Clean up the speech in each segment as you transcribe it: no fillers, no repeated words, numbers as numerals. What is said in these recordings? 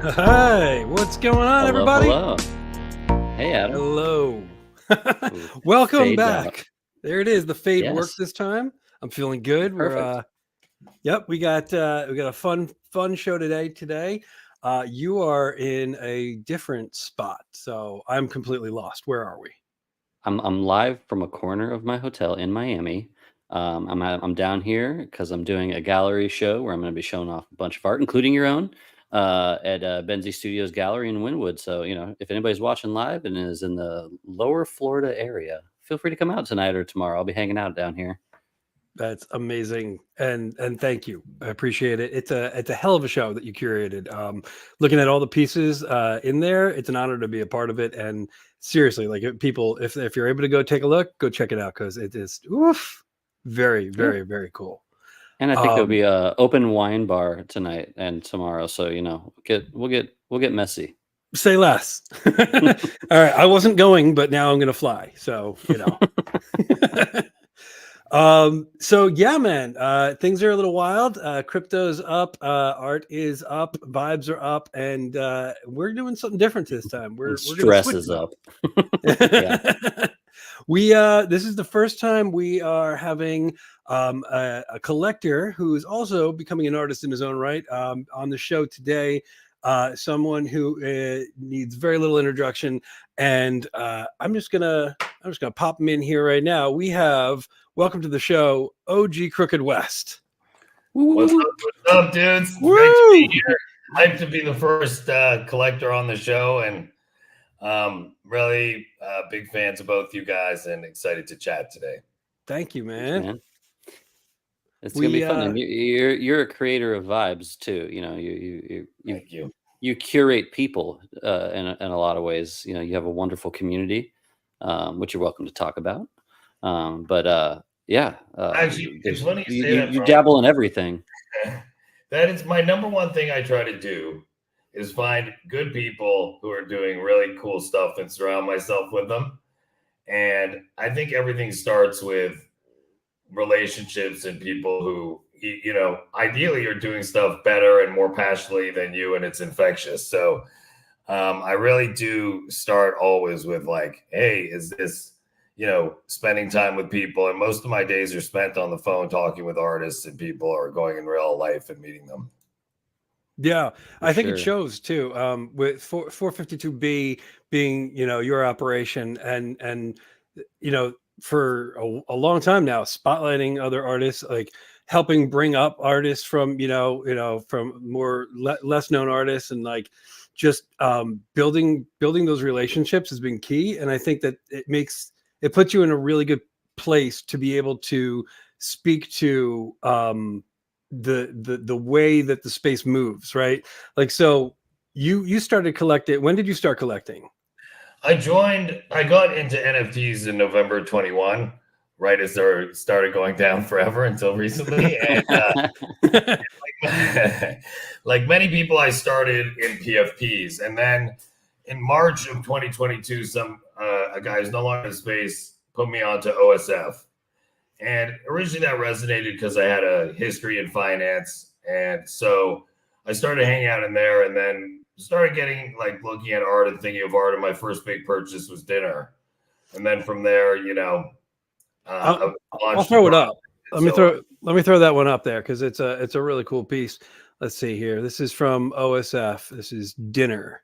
Hi, what's going on, Hello, everybody? hello. Hey, Adam. Hello. Ooh, Welcome fades out. back. There it is. The fade worked Yes, this time. I'm feeling good. We're perfect. yep, we got a fun show today. You are in a different spot, so I'm completely lost. Where are we? I'm live from a corner of my hotel in Miami. I'm down here because I'm doing a gallery show where I'm going to be showing off a bunch of art, including your own, at Benzie Studios Gallery in Wynwood. So if anybody's watching live and is in the Lower Florida area, feel free to come out tonight or tomorrow. I'll be hanging out down here. That's amazing, and thank you. I appreciate it. It's a hell of a show that you curated. Looking at all the pieces in there, it's an honor to be a part of it. And seriously, like if you're able to go take a look, go check it out because it is very Yeah. very cool. And I think there'll Um, be a open wine bar tonight and tomorrow. So we'll get messy. say less. All right, I wasn't going, but now I'm gonna fly. So so yeah, man, things are a little wild. Crypto's up, art is up, vibes are up, and we're doing something different this time. And We're gonna stress switch is it up. up. Yeah. We this is the first time we are having a collector who is also becoming an artist in his own right on the show today. Someone who needs very little introduction, and I'm just gonna pop him in here right now. We have welcome to the show, OG Crookedwest. Woo, woo, What's woo, up? What's up, dudes? It's great to be Woo! here. Hyped to be the first collector on the show, and really big fans of both you guys, and excited to chat today. Thank you, Thanks, man. man. It's gonna be We fun, and you're a creator of vibes too. Thank you. You curate people in a lot of ways. You have a wonderful community, which you're welcome to talk about. But yeah, Actually, it's there's funny you you, say you that, you dabble in everything. Brian. That is my number one thing I try to do is find good people who are doing really cool stuff and surround myself with them. And I think everything starts with relationships and people who ideally are doing stuff better and more passionately than you, and it's infectious. So I really do start always with like, hey, is this spending time with people? And most of my days are spent on the phone talking with artists and people, or going in real life and meeting them. Yeah, For I think it sure. shows too. With 452B being, your operation, and for a long time now, spotlighting other artists, like helping bring up artists from, from more less known artists, and like just building those relationships has been key. And I think that it puts you in a really good place to be able to speak to the way that the space moves, right? Like, so you started collecting. When did you start collecting? I got into NFTs in November 21, right as they started going down forever until recently. And like many people, I started in PFPs, and then in March of 2022, a guy who's no longer in space put me onto OSF. And originally that resonated because I had a history in finance, and so I started hanging out in there, and then started getting like looking at art and thinking of art. And my first big purchase was dinner, and then from there, I I'll, I'll launched a throw it project up. and so on. Let me throw that one up there because it's a really cool piece. Let's see here. This is from OSF. This is dinner.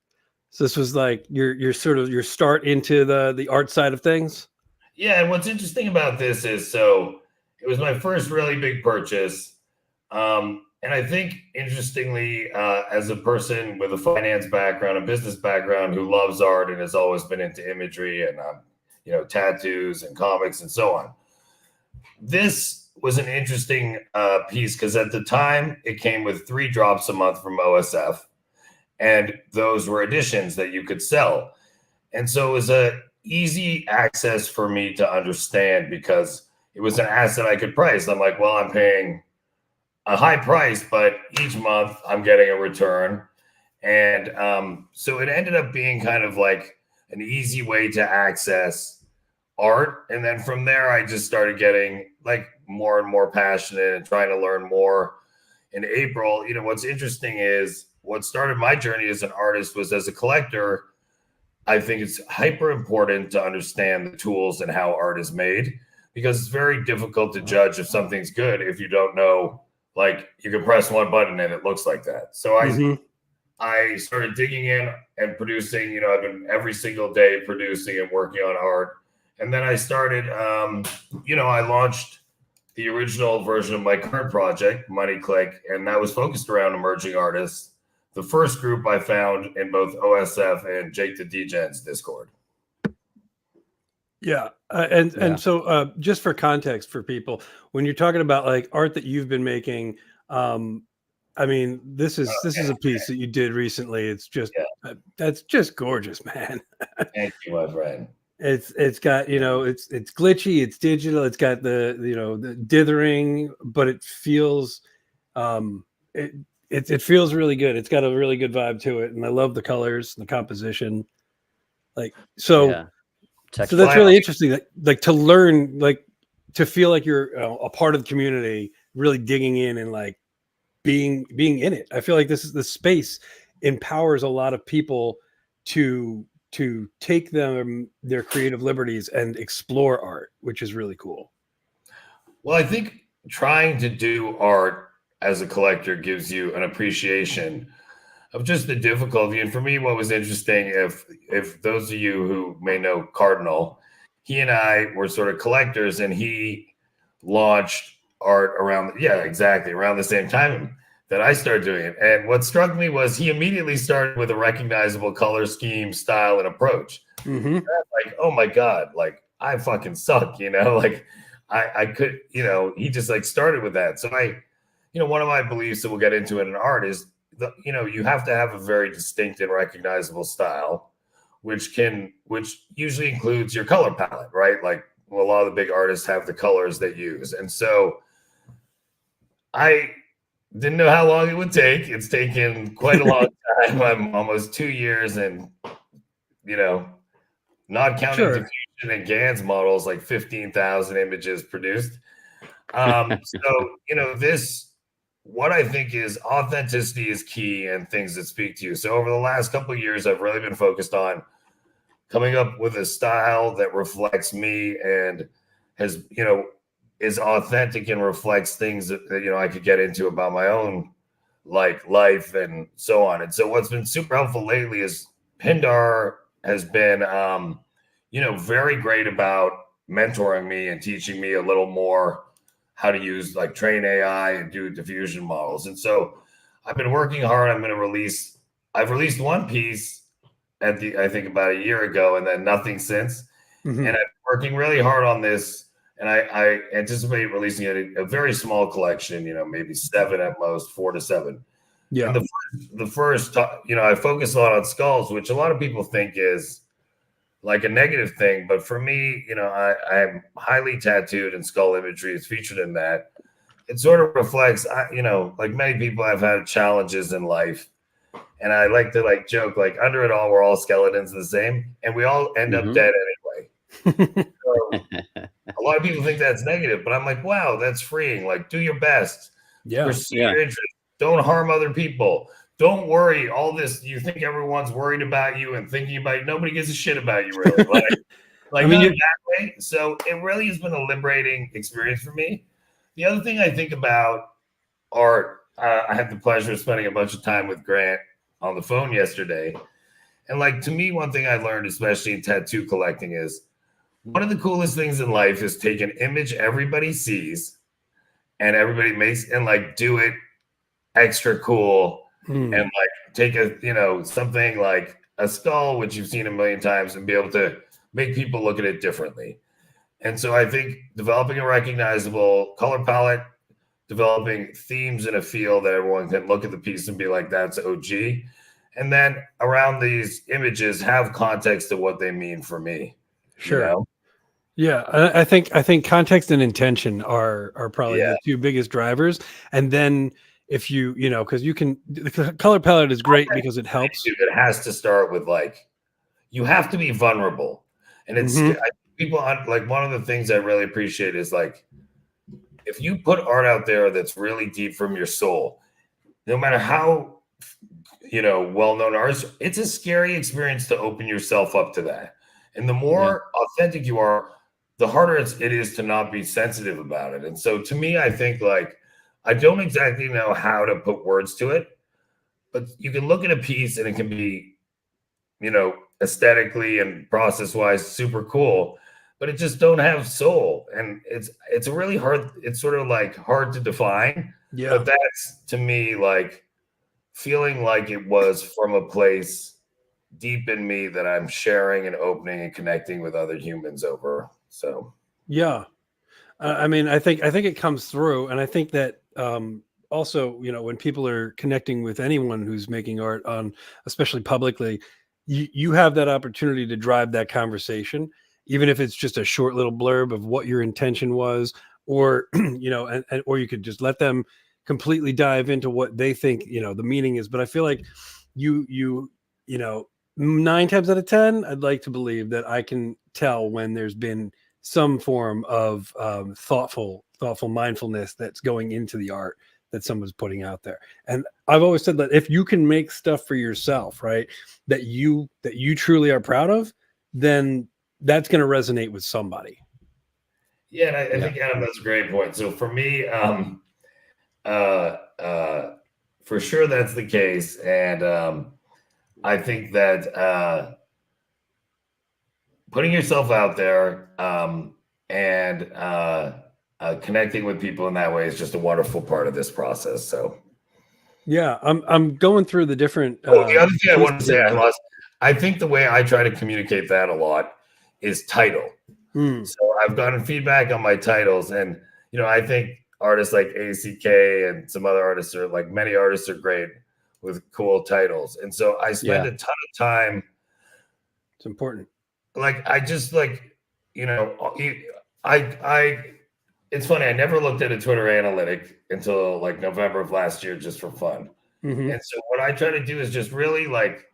So this was like your sort of your start into the art side of things. Yeah, and what's interesting about this is, so it was my first really big purchase. And I think, interestingly, as a person with a finance background, a business background, who loves art and has always been into imagery and tattoos and comics and so on, this was an interesting piece because at the time it came with 3 drops a month from OSF, and those were editions that you could sell. And so it was a easy access for me to understand because it was an asset I could price. I'm like, well, I'm paying a high price, but each month I'm getting a return. And so it ended up being kind of like an easy way to access art. And then from there, I just started getting like more and more passionate and trying to learn more. In April, what's interesting is what started my journey as an artist was as a collector. I think it's hyper important to understand the tools and how art is made, because it's very difficult to judge if something's good if you don't know, like, you can press one button and it looks like that. So I started digging in and producing. I've been every single day producing and working on art. And then I started, I launched the original version of my current project, Money Click, and that was focused around emerging artists. The first group I found in both OSF and Jake the DJ's Discord. Yeah. And so just for context for people, when you're talking about like art that you've been making, I mean, this is a piece that you did recently. It's just that's just gorgeous, man. Thank you, my friend. It's got, it's glitchy, it's digital, it's got the dithering, but it feels it feels really good. It's got a really good vibe to it, and I love the colors and the composition. Like so that's really interesting. Like to learn, like to feel like you're a part of the community, really digging in and like being in it. I feel like the space empowers a lot of people to take their creative liberties and explore art, which is really cool. Well, I think trying to do art as a collector gives you an appreciation of just the difficulty. And for me, what was interesting, if those of you who may know Cardinal, he and I were sort of collectors, and he launched art around the same time that I started doing it. And what struck me was he immediately started with a recognizable color scheme, style, and approach. Like, oh my God, like I fucking suck, like I could, he just like started with that. So one of my beliefs that we'll get into in art is you have to have a very distinct and recognizable style, which usually includes your color palette, right? Like, well, a lot of the big artists have the colors they use. And so I didn't know how long it would take. It's taken quite a long time. I'm almost 2 years, and not counting diffusion and GANs models, like 15,000 images produced. What I think is authenticity is key, and things that speak to you. So over the last couple of years, I've really been focused on coming up with a style that reflects me and has, is authentic and reflects things that I could get into about my own like life and so on. And so what's been super helpful lately is Pindar has been very great about mentoring me and teaching me a little more how to use like train AI and do diffusion models. And so I've been working hard. I've released one piece I think about a year ago, and then nothing since. And I'm working really hard on this, and I anticipate releasing a very small collection, maybe 7 at most, 4 to 7. Yeah. And the first, I focus a lot on skulls, which a lot of people think is like a negative thing. But for me, I'm highly tattooed, and skull imagery is featured in that. It sort of reflects, like many people, I've had challenges in life. And I like to like joke, like under it all, we're all skeletons the same, and we all end up dead anyway. So a lot of people think that's negative, but I'm like, wow, that's freeing. Like, do your best. Pursue your interest. Don't harm other people. Don't worry. All this, you think everyone's worried about you and thinking about you. Nobody gives a shit about you, really. Like I mean, that way. So it really has been a liberating experience for me. The other thing I think about art, I had the pleasure of spending a bunch of time with Grant on the phone yesterday. And like, to me, one thing I learned, especially in tattoo collecting, is one of the coolest things in life is take an image everybody sees and everybody makes, and like do it extra cool. And like take something like a skull, which you've seen a million times, and be able to make people look at it differently. And so I think developing a recognizable color palette, developing themes in a feel that everyone can look at the piece and be like, that's OG. And then around these images, have context to what they mean for me. Sure. Yeah. I think context and intention are probably the two biggest drivers. And then if because the color palette is great because it helps. It has to start with like, you have to be vulnerable. And it's people like, one of the things I really appreciate is like, if you put art out there that's really deep from your soul, no matter how well-known artists, it's a scary experience to open yourself up to that. And the more authentic you are, the harder it is to not be sensitive about it. And so to me, I think like, I don't exactly know how to put words to it, but you can look at a piece and it can be, aesthetically and process-wise super cool, but it just don't have soul. And it's a really hard, it's sort of like hard to define. Yeah. But that's to me like feeling like it was from a place deep in me that I'm sharing and opening and connecting with other humans over. So yeah. I mean, I think it comes through, and I think that also, when people are connecting with anyone who's making art on, especially publicly, you have that opportunity to drive that conversation, even if it's just a short little blurb of what your intention was, or or you could just let them completely dive into what they think the meaning is. But I feel like you 9 times out of 10, I'd like to believe that I can tell when there's been some form of thoughtful mindfulness that's going into the art that someone's putting out there. And I've always said that if you can make stuff for yourself, right, that you truly are proud of, then that's going to resonate with somebody. Yeah, and I think, Adam, that's a great point. So for me, for sure that's the case. And I think that putting yourself out there and connecting with people in that way is just a wonderful part of this process. So yeah, I'm going through the different the other thing I want to say, I think the way I try to communicate that a lot is title. So I've gotten feedback on my titles, and I think artists like ACK and some other artists are like, many artists are great with cool titles. And so I spend a ton of time. It's important. Like, I just like, it's funny. I never looked at a Twitter analytic until like November of last year, just for fun. And so what I try to do is just really like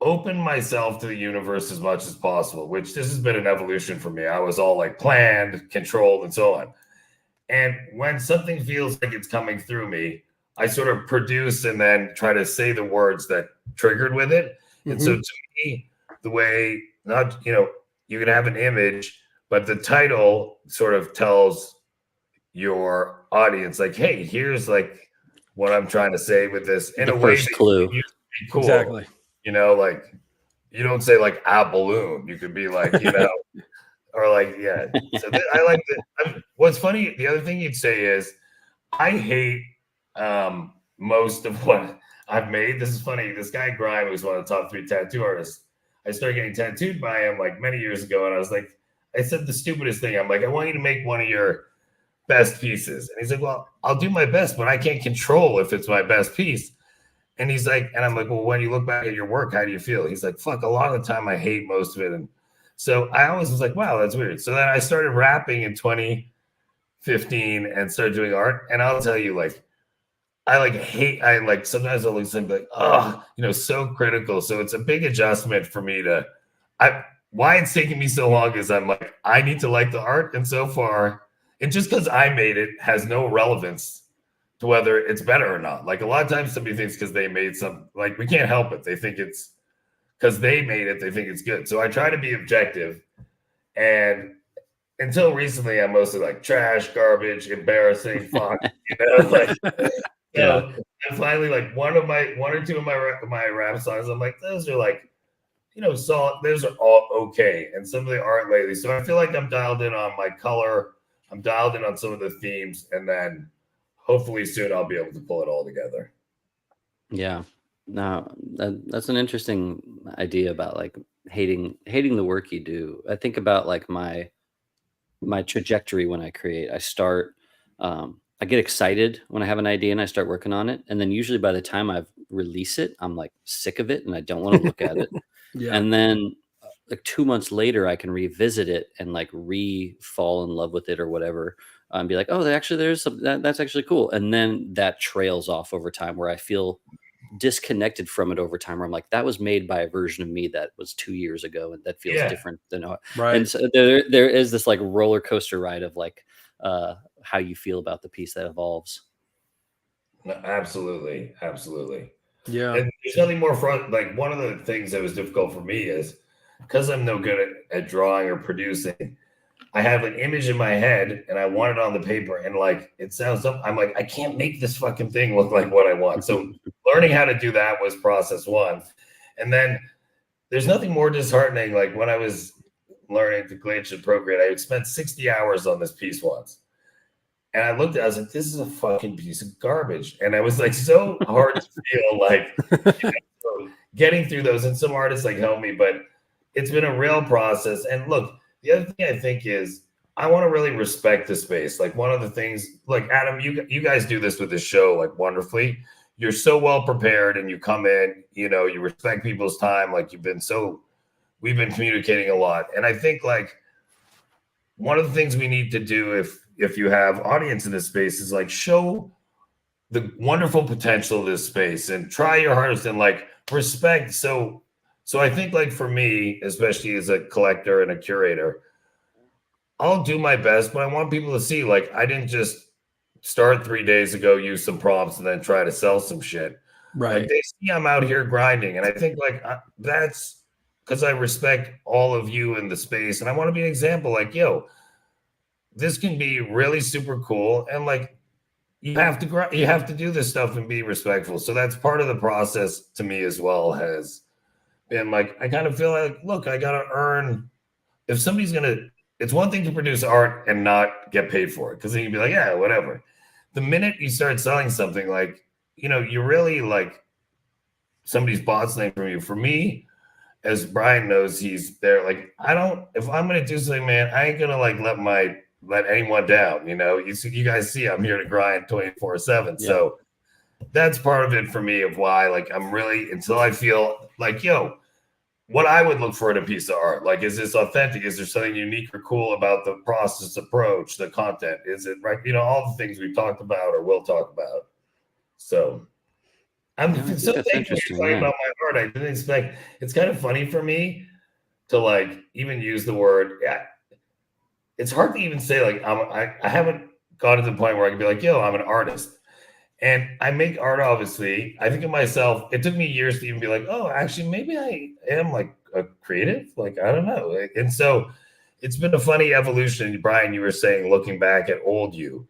open myself to the universe as much as possible, which this has been an evolution for me. I was all like planned, controlled, and so on. And when something feels like it's coming through me, I sort of produce and then try to say the words that triggered with it. And so to me, the way, not, you can have an image, but the title sort of tells your audience, like, hey, here's like what I'm trying to say with this in a way. First clue. Cool. Exactly. Like, you don't say like a balloon. You could be like, or like, yeah. So I like that. What's funny, the other thing you'd say is, I hate most of what I've made. This is funny. This guy Grime was one of the top 3 tattoo artists. I started getting tattooed by him like many years ago, and I said the stupidest thing. I'm like, I want you to make one of your best pieces. And he's like, well, I'll do my best, but I can't control if it's my best piece. And he's like, and I'm like, well, when you look back at your work, how do you feel? He's like, fuck, a lot of the time I hate most of it. And so I always was like, wow, that's weird. So then I started rapping in 2015 and started doing art. And I'll tell you, like, sometimes I'll listen like, oh, so critical. So it's a big adjustment for me why it's taking me so long is I'm like, I need to like the art. And so far, and just because I made it has no relevance to whether it's better or not. Like, a lot of times somebody thinks because they made some, like, we can't help it. They think it's because they made it, they think it's good. So I try to be objective. And until recently, I'm mostly like trash, garbage, embarrassing, fuck, like, and finally, like, one or two of my rap songs, I'm like, those are like, solid, those are all okay. And some of the art lately. So I feel like I'm dialed in on my color. I'm dialed in on some of the themes, and then hopefully soon I'll be able to pull it all together. Yeah. No, that's an interesting idea about like hating the work you do. I think about like my trajectory when I create. I get excited when I have an idea and I start working on it. And then usually by the time I release it, I'm like sick of it and I don't want to look at it. And then like 2 months later, I can revisit it and like fall in love with it or whatever. And be like, oh, there's that's actually cool. And then that trails off over time where I feel disconnected from it over time, where I'm like, that was made by a version of me that was 2 years ago. And that feels different than right. And so there is this like roller coaster ride of like, how you feel about the piece that evolves. No, absolutely. Yeah. And there's nothing more fun. Like one of the things that was difficult for me is because I'm no good at drawing or producing. I have an image in my head and I want it on the paper, and like it sounds up. I'm like, I can't make this fucking thing look like what I want. So learning how to do that was process one. And then there's nothing more disheartening. Like when I was learning to glitch and Procreate, I had spent 60 hours on this piece once. And I looked at it, I was like, this is a fucking piece of garbage. And I was like, so hard to feel like so getting through those. And some artists like help me, but it's been a real process. And look, the other thing I think is I want to really respect the space. Like one of the things, like Adam, you guys do this with this show like wonderfully. You're so well prepared and you come in, you know, you respect people's time. Like we've been communicating a lot. And I think like one of the things we need to do if you have audience in this space is like show the wonderful potential of this space and try your hardest and like respect. So I think like for me, especially as a collector and a curator, I'll do my best, but I want people to see like I didn't just start 3 days ago, use some prompts, and then try to sell some shit. Right. Like they see I'm out here grinding, and I think like that's because I respect all of you in the space, and I want to be an example. Like, yo, this can be really super cool, and like you have to do this stuff and be respectful. So that's part of the process to me as well. Has been like I kind of feel like, look, I gotta earn. If somebody's gonna, it's one thing to produce art and not get paid for it, because then you'd be like, yeah, whatever. The minute you start selling something, like you know, you really like somebody's bought something from you. For me, as Bryan knows, he's there. Like I don't. If I'm gonna do something, man, I ain't gonna like let anyone down. You know, you guys see I'm here to grind 24/7. Yeah. So that's part of it for me of why like I'm really until I feel like, yo, what I would look for in a piece of art. Like, is this authentic? Is there something unique or cool about the process approach, the content? Is it right? You know, all the things we've talked about or will talk about. So I'm so thankful you're talking about my art. I didn't expect. It's kind of funny for me to like even use the word. Yeah, it's hard to even say like I haven't gotten to the point where I can be like, yo, I'm an artist. And I make art, obviously. I think of myself, it took me years to even be like, oh, actually, maybe I am like a creative. Like, I don't know. And so it's been a funny evolution. Bryan, you were saying, looking back at old you.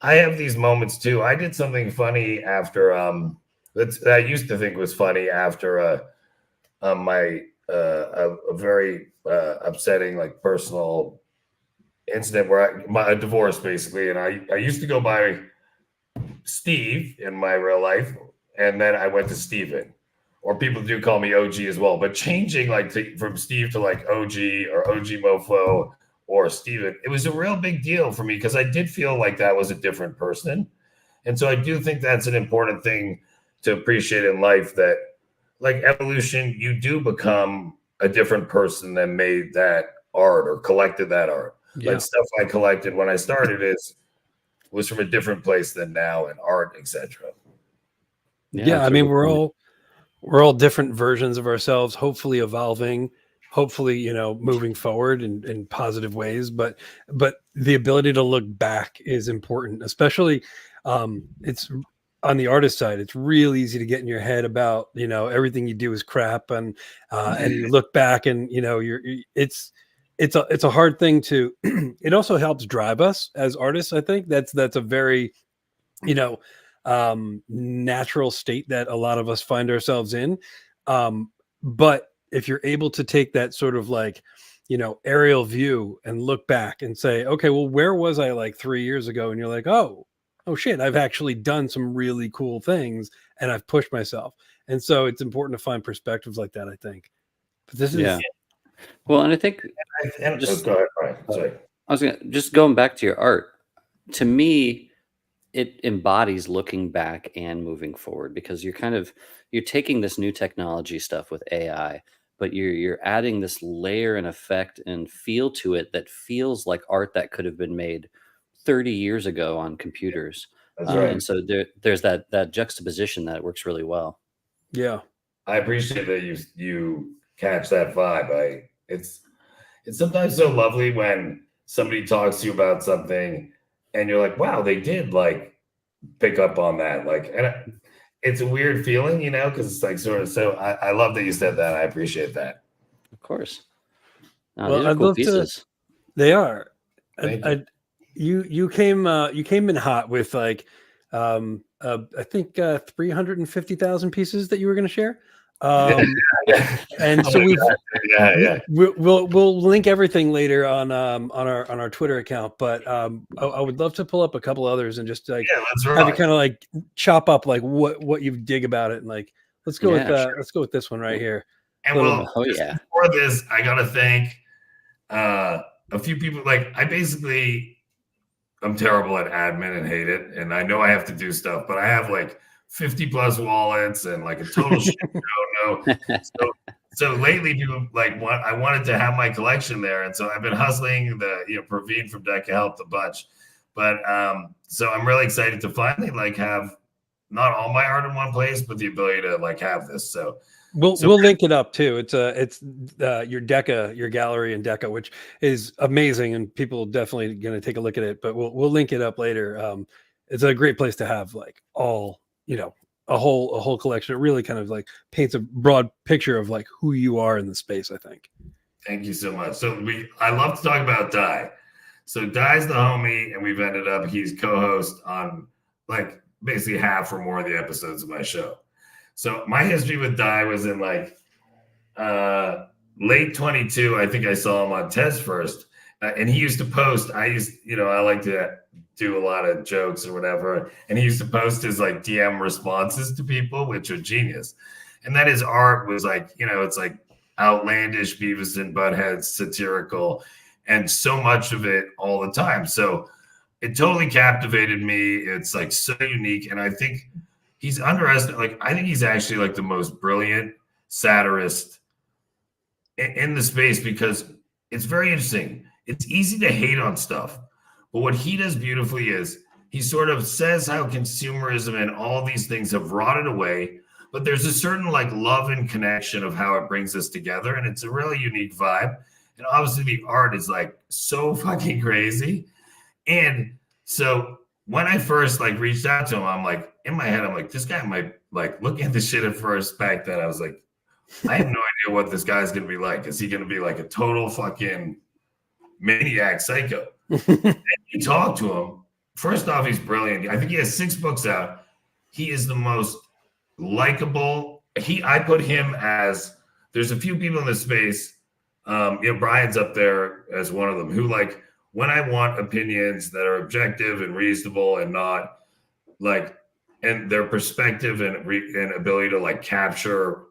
I have these moments too. I did something funny after that I used to think was funny after my a very upsetting like personal incident where a divorce basically, and I used to go by Steve in my real life, and then I went to Steven, or people do call me OG as well. But changing like from Steve to like OG or OG Mofo or Steven, it was a real big deal for me because I did feel like that was a different person, and so I do think that's an important thing to appreciate in life. That like evolution, you do become a different person that made that art or collected that art. Yeah. Like stuff I collected when I started was from a different place than now in art, etc. Yeah, I mean, we're all different versions of ourselves, hopefully evolving, hopefully, you know, moving forward in positive ways. But the ability to look back is important, especially it's on the artist side. It's real easy to get in your head about, you know, everything you do is crap, and you look back and, you know, it's a hard thing to it also helps drive us as artists. I think that's a very, you know, natural state that a lot of us find ourselves in. But if you're able to take that sort of like, you know, aerial view and look back and say, okay, well, where was I like 3 years ago? And you're like, oh shit, I've actually done some really cool things and I've pushed myself. And so it's important to find perspectives like that, I think. But this is well, and I think just go ahead, Bryan. Sorry. I was just going back to your art. To me, it embodies looking back and moving forward, because you're taking this new technology stuff with AI, but you're adding this layer and effect and feel to it that feels like art that could have been made 30 years ago on computers. That's right. And so there's that juxtaposition that works really well. Yeah, I appreciate that you catch that vibe. It's sometimes so lovely when somebody talks to you about something and you're like, wow, they did like pick up on that. Like, and it's a weird feeling, you know, because it's like sort of. So I love that you said that. I appreciate that. Of course. No, Well, these are I'd cool love to. pieces. They are. Thank you. You came in hot with like I think 350,000 pieces that you were going to share. And so we'll link everything later on our Twitter account. But I would love to pull up a couple others and just like have you kind of like chop up like what you dig about it, and like let's go with this one right here. And before this, I gotta thank a few people. Like I'm terrible at admin and hate it, and I know I have to do stuff, but I have like 50 plus wallets and like a total shit show. No, so lately people like I wanted to have my collection there, and so I've been hustling. Praveen from Deca helped a bunch, but so I'm really excited to finally like have not all my art in one place, but the ability to like have this. So we'll link it up too. It's your Deca, your gallery in Deca, which is amazing, and people definitely going to take a look at it. But we'll link it up later. It's a great place to have like all, you know, a whole collection. It really kind of like paints a broad picture of like who you are in the space, I think. Thank you so much. So I love to talk about Dye. So Dye's the homie, and we've ended up, he's co-host on like basically half or more of the episodes of my show. So my history with Dye was in like late 22. I think I saw him on Tez first, and he used to post. I like to do a lot of jokes or whatever, and he used to post his like DM responses to people, which are genius. And then his art was like, you know, it's like outlandish, Beavis and Butthead, satirical, and so much of it all the time. So it totally captivated me. It's like so unique, and I think he's underestimated. Like, I think he's actually like the most brilliant satirist in the space, because it's very interesting. It's easy to hate on stuff, but what he does beautifully is he sort of says how consumerism and all these things have rotted away, but there's a certain like love and connection of how it brings us together, and it's a really unique vibe. And obviously the art is like so fucking crazy. And so when I first like reached out to him, I'm like, in my head, I'm like, this guy might like, looking at the shit at first back then, I was like, I have no idea what this guy's gonna be like. Is he gonna be like a total fucking maniac psycho? And you talk to him. First off, he's brilliant. I think he has 6 books out. He is the most likable. I put him as, there's a few people in this space. Brian's up there as one of them, who like, when I want opinions that are objective and reasonable and not like, and their perspective and ability to like capture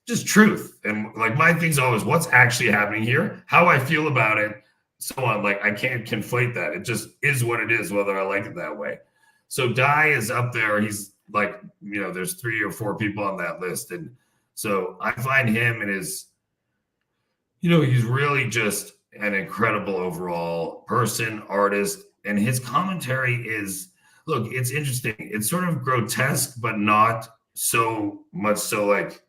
just truth. And like my thing's always what's actually happening here, how I feel about it, so on. Like I can't conflate that. It just is what it is, whether I like it that way. So Dye is up there. He's like, you know, there's 3 or 4 people on that list. And so I find him and his, you know, he's really just an incredible overall person, artist, and his commentary is, look, it's interesting. It's sort of grotesque, but not so much so like,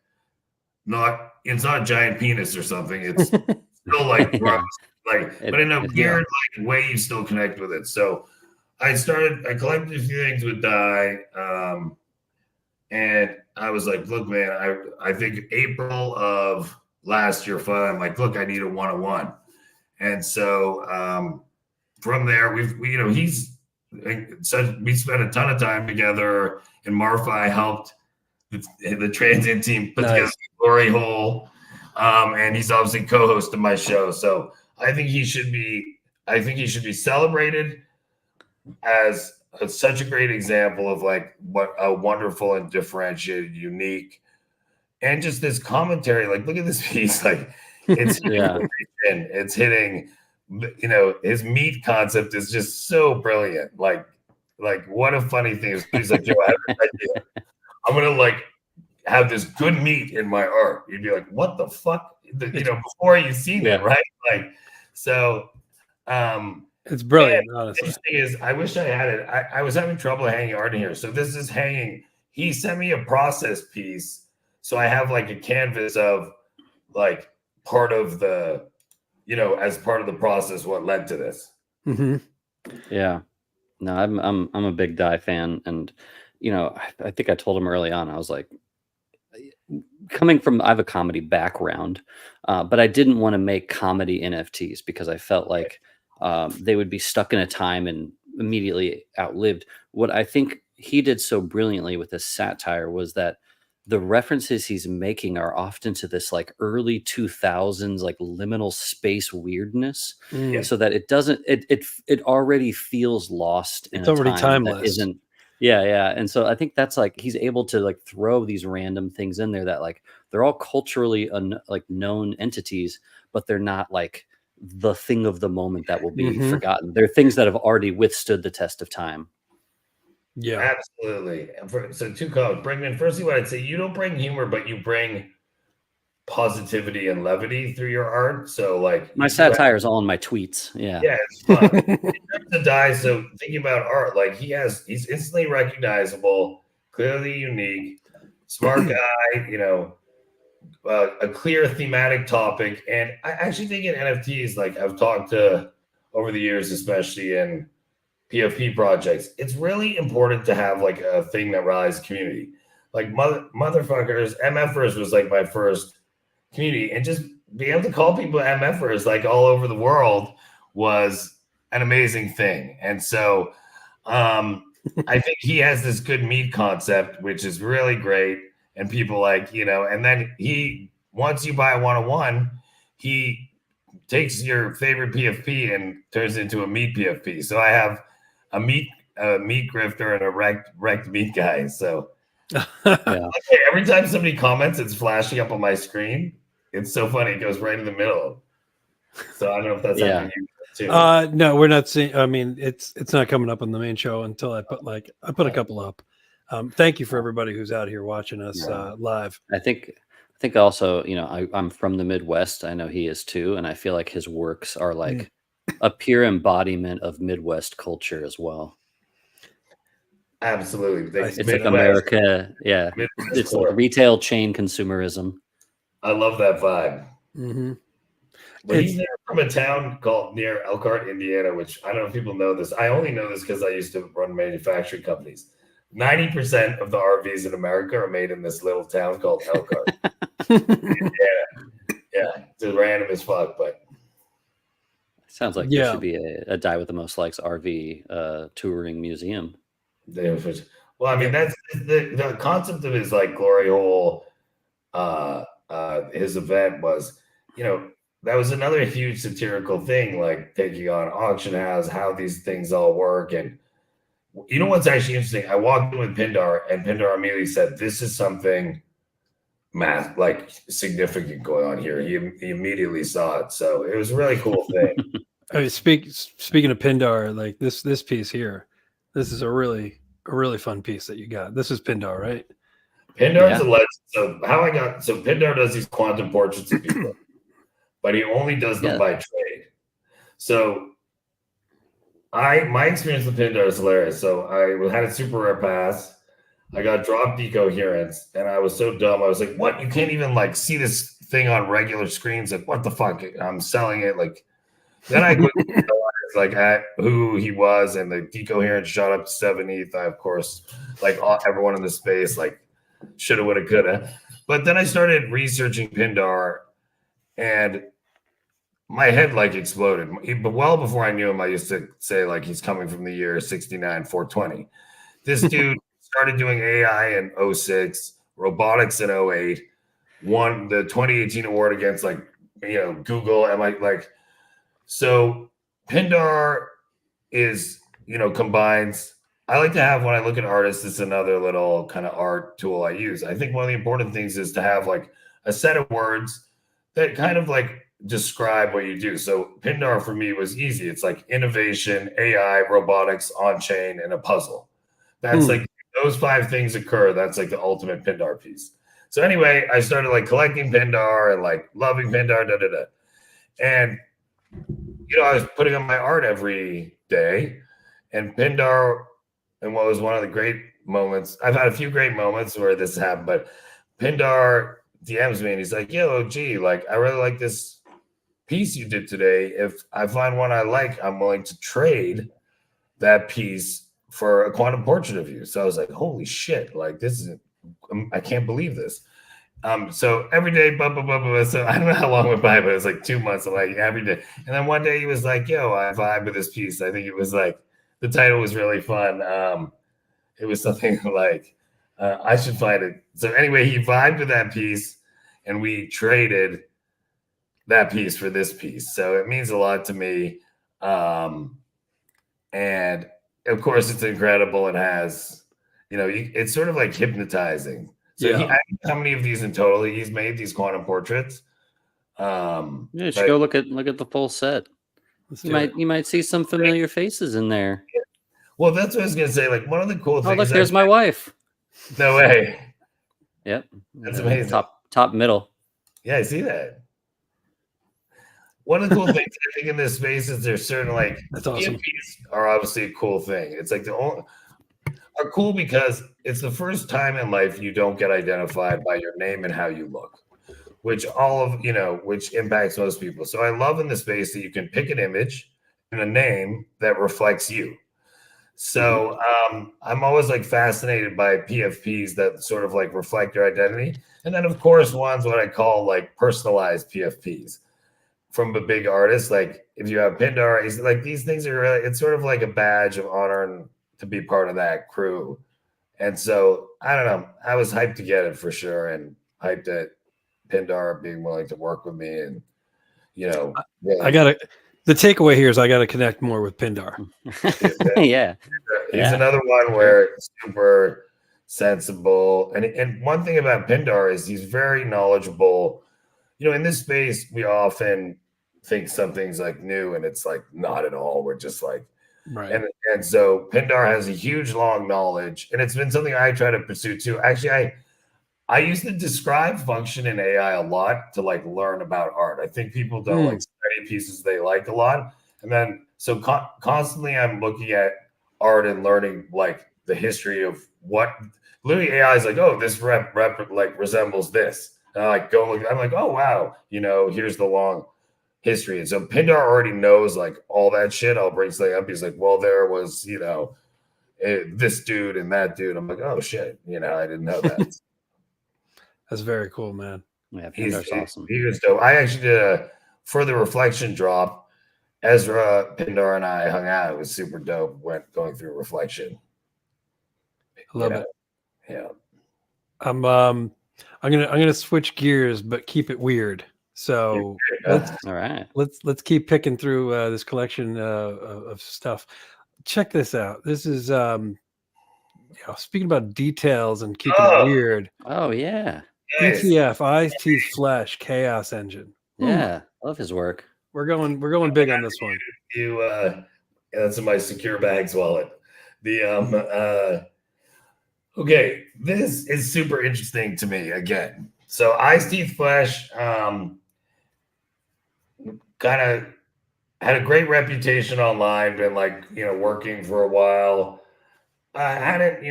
it's not a giant penis or something. It's still like gross, like, but in a weird like way you still connect with it. So I collected a few things with Dye, and I was like, look, man, I think April of last year, I'm like, look, I need a 101. And so from there, we spent a ton of time together, and Marfi helped the transient team put together Glory Hole, and he's obviously co-host of my show. So I think he should be celebrated as such a great example of like what a wonderful and differentiated, unique, and just this commentary. Like, look at this piece, like it's it's hitting. You know, his meat concept is just so brilliant. Like what a funny thing. He's like, yo, I have an idea. I'm gonna like have this good meat in my art. You'd be like, what the fuck? You know, before you've seen it, right? Like, so it's brilliant, honestly. The thing is, I wish I had it. I was having trouble hanging art in here. So this is hanging. He sent me a process piece. So I have like a canvas of like part of the, you know, as part of the process, what led to this. Yeah. No, I'm a big Die fan, and I think I told him early on. I was like, coming from I have a comedy background, but I didn't want to make comedy NFTs because I felt like they would be stuck in a time and immediately outlived. What I think he did so brilliantly with this satire was that the references he's making are often to this like early 2000s like liminal space weirdness, Mm. so that it doesn't it already feels lost in It's a already time that timeless. isn't. Yeah, and so I think that's like he's able to like throw these random things in there that like they're all culturally like known entities, but they're not like the thing of the moment that will be Mhm. forgotten. They're things that have already withstood the test of time. Yeah. Absolutely. So two comments. Brinkman, firstly, what I'd say, you don't bring humor, but you bring positivity and levity through your art. So like My you do satire is all in my tweets. Yeah. yeah, it's fun. To die. So thinking about art, like he's instantly recognizable, clearly unique, smart guy, a clear thematic topic. And I actually think in NFTs, like I've talked to over the years, especially in PFP projects, it's really important to have like a thing that rallies the community. Like motherfuckers, MFers was like my first community, and just being able to call people MFers like all over the world was an amazing thing. And so I think he has this good meat concept, which is really great. And people like, and then once you buy a 101, he takes your favorite PFP and turns it into a meat PFP. So I have a meat grifter and a wrecked meat guy. So Yeah. every time somebody comments, it's flashing up on my screen. It's so funny. It goes right in the middle. So I don't know if that's happening to you too. No, we're not seeing. I mean, it's not coming up on the main show until I put a couple up. Thank you for everybody who's out here watching us live. I think also, I'm from the Midwest. I know he is too, and I feel like his works are like a pure embodiment of Midwest culture as well. Absolutely. It's like America. Yeah. It's like retail chain consumerism. I love that vibe. Mm-hmm. But he's from a town called near Elkhart, Indiana, which I don't know if people know this. I only know this because I used to run manufacturing companies. 90% of the RVs in America are made in this little town called Elkhart. Yeah, it's random as fuck, but sounds like there should be a Die with the Most Likes RV touring museum. Well, I mean, that's the concept of his like glory hole. His event was, that was another huge satirical thing, like taking on auction house, how these things all work. And you know what's actually interesting? I walked in with Pindar, and Pindar immediately said, "This is something like significant going on here." He immediately saw it, so it was a really cool thing. Speaking of Pindar, like this piece here, this is a really fun piece that you got. This is Pindar, right? Pindar's a legend. So Pindar does these quantum portraits of people, but he only does them by trade. So my experience with Pindar is hilarious. So I had a super rare pass. I got dropped decoherence, and I was so dumb. I was like, "What? You can't even like see this thing on regular screens? Like, what the fuck? I'm selling it." Like, then I quickly realized like at who he was, and the decoherence shot up to 7th. I of course, like everyone in the space, like shoulda, woulda, coulda. But then I started researching Pindar, and my head like exploded. But well before I knew him, I used to say like he's coming from the year 69, 420. This dude started doing AI in 06, robotics in 08, won the 2018 award against like Google and like so Pindar is combines. I like to have when I look at artists, it's another little kind of art tool I use. I think one of the important things is to have like a set of words that kind of like describe what you do. So Pindar for me was easy. It's like innovation, AI, robotics, on chain, and a puzzle. That's like those 5 things occur. That's like the ultimate Pindar piece. So anyway, I started like collecting Pindar and like loving Pindar, and I was putting on my art every day, and Pindar, and what was one of the great moments. I've had a few great moments where this happened, but Pindar DMs me and he's like, "Yo, gee, like I really like this piece you did today. If I find one I like, I'm willing to trade that piece for a quantum portrait of you. So I was like, holy shit, like this is, I can't believe this. So every day, blah, blah, blah, blah. So I don't know how long went by, but it was like 2 months, like every day. And then one day he was like, yo, I vibe with this piece. I think it was like, the title was really fun. It was something like, I should find it. So anyway, he vibed with that piece and we traded that piece for this piece. So it means a lot to me. And of course it's incredible. It has, it's sort of like hypnotizing. So I don't know how many of these in total he's made, these quantum portraits. You should go look at the full set. You might see some familiar faces in there. Well, that's what I was gonna say. Like one of the cool things. Oh, look, there's my wife. No way. Yep. That's amazing. Top middle. Yeah, I see that. One of the cool things I think in this space is there's certain like that's awesome. PFPs are obviously a cool thing. It's like are cool because it's the first time in life you don't get identified by your name and how you look, which which impacts most people. So I love in the space that you can pick an image and a name that reflects you. So I'm always like fascinated by PFPs that sort of like reflect your identity. And then of course one's what I call like personalized PFPs from a big artist. Like if you have Pindar, it's like these things are really, it's sort of like a badge of honor and to be part of that crew. And so I don't know, I was hyped to get it for sure and hyped at Pindar being willing to work with me and really. The takeaway here is I got to connect more with Pindar. Yeah. He's another one where it's super sensible. And one thing about Pindar is he's very knowledgeable. In this space, we often think something's like new and it's like not at all. We're just like, right. And so Pindar has a huge, long knowledge. And it's been something I try to pursue too. Actually, I use the describe function in AI a lot to like learn about art. I think people don't like study pieces they like a lot. And then so constantly I'm looking at art and learning like the history of what literally AI is like, oh, this rep like resembles this. And I like go look, I'm like, oh wow, here's the long history. And so Pindar already knows like all that shit. I'll bring something up. He's like, well, there was, this dude and that dude. I'm like, oh shit, I didn't know that. That's very cool, man. Yeah, Pindar's awesome. He was dope. I actually did a further reflection drop. Ezra, Pindar, and I hung out. It was super dope. Went going through reflection. I love it. Yeah. I'm gonna switch gears, but keep it weird. So let's keep picking through this collection of stuff. Check this out. This is speaking about details and keeping it weird. Oh yeah. ETF, Eyes, Teeth, Flesh, Chaos Engine. Yeah, I love his work. We're going big on this one. That's in my secure bags wallet. Okay, this is super interesting to me again. So Eyes, Teeth, Flesh kind of had a great reputation online, been like, working for a while. I hadn't,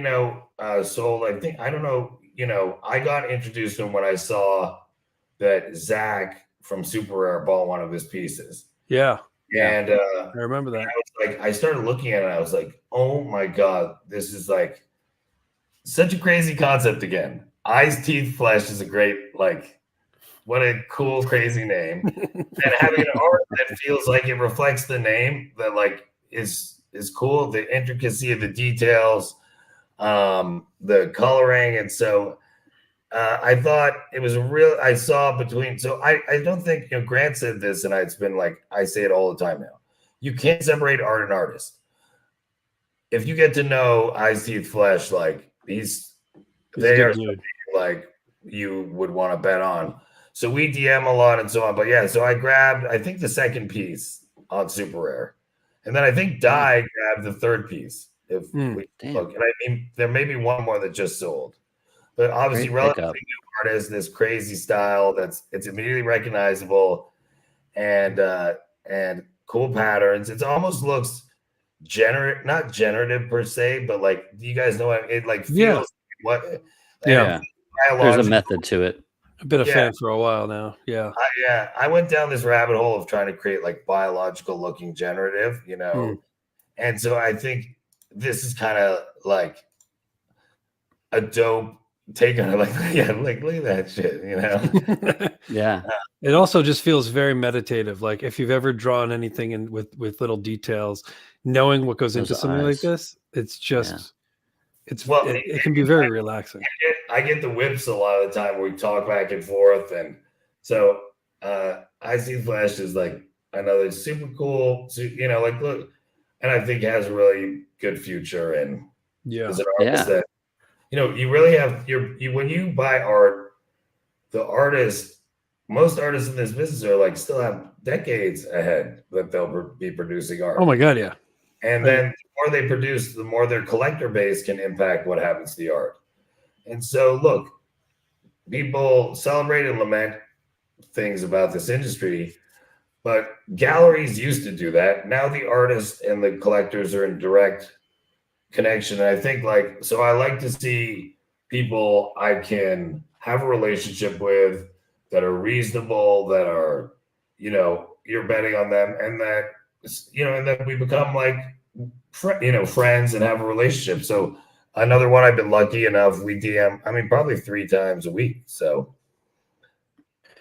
sold, I don't know, I got introduced to him when I saw that Zach from Super Rare bought one of his pieces. Yeah. And I remember that. I started looking at it. I was like, oh my God, this is like such a crazy concept again. Eyes, Teeth, Flesh is a great, like, what a cool, crazy name. And having an art that feels like it reflects the name that like is cool, the intricacy of the details, the coloring. And so I thought it was I saw between, so I don't think, Grant said this and it's been like, I say it all the time now. You can't separate art and artist. If you get to know Eyes, Teeth, Flesh, like they are something like you would want to bet on. So we DM a lot and so on. But yeah, so I grabbed, I think the second piece on Super Rare. And then I think Dye grabbed the third piece. If we look, and I mean, there may be one more that just sold, but obviously, relatively new artist, this crazy style it's immediately recognizable, and cool patterns. It almost looks not generative per se, but like you guys know what it like feels. There's a method to it. I've been a fan for a while now. Yeah. I went down this rabbit hole of trying to create like biological looking generative, And so I think this is kind of like a dope take on it. Like, yeah, like look at that shit, you know? Yeah. It also just feels very meditative. Like if you've ever drawn anything in with little details, knowing what goes Those into something like eyes. this, it's just Well, it can be very relaxing. I get the whips a lot of the time where we talk back and forth. And so I see Flash as like another super cool, you know, like look, and I think has a really good future. And Yeah. as an artist Yeah. that, you know, you really have when you buy art, the artist, most artists in this business are like still have decades ahead that they'll be producing art. Oh my God, yeah. And then the more they produce, the more their collector base can impact what happens to the art. And so, look, people celebrate and lament things about this industry, but galleries used to do that. Now the artists and the collectors are in direct connection. And I think, like, so I like to see people I can have a relationship with that are reasonable, that are, you know, you're betting on them, and that, you know, and that we become like, you know, friends and have a relationship. So another one, I've been lucky enough, we DM, I mean, probably 3 times a week. So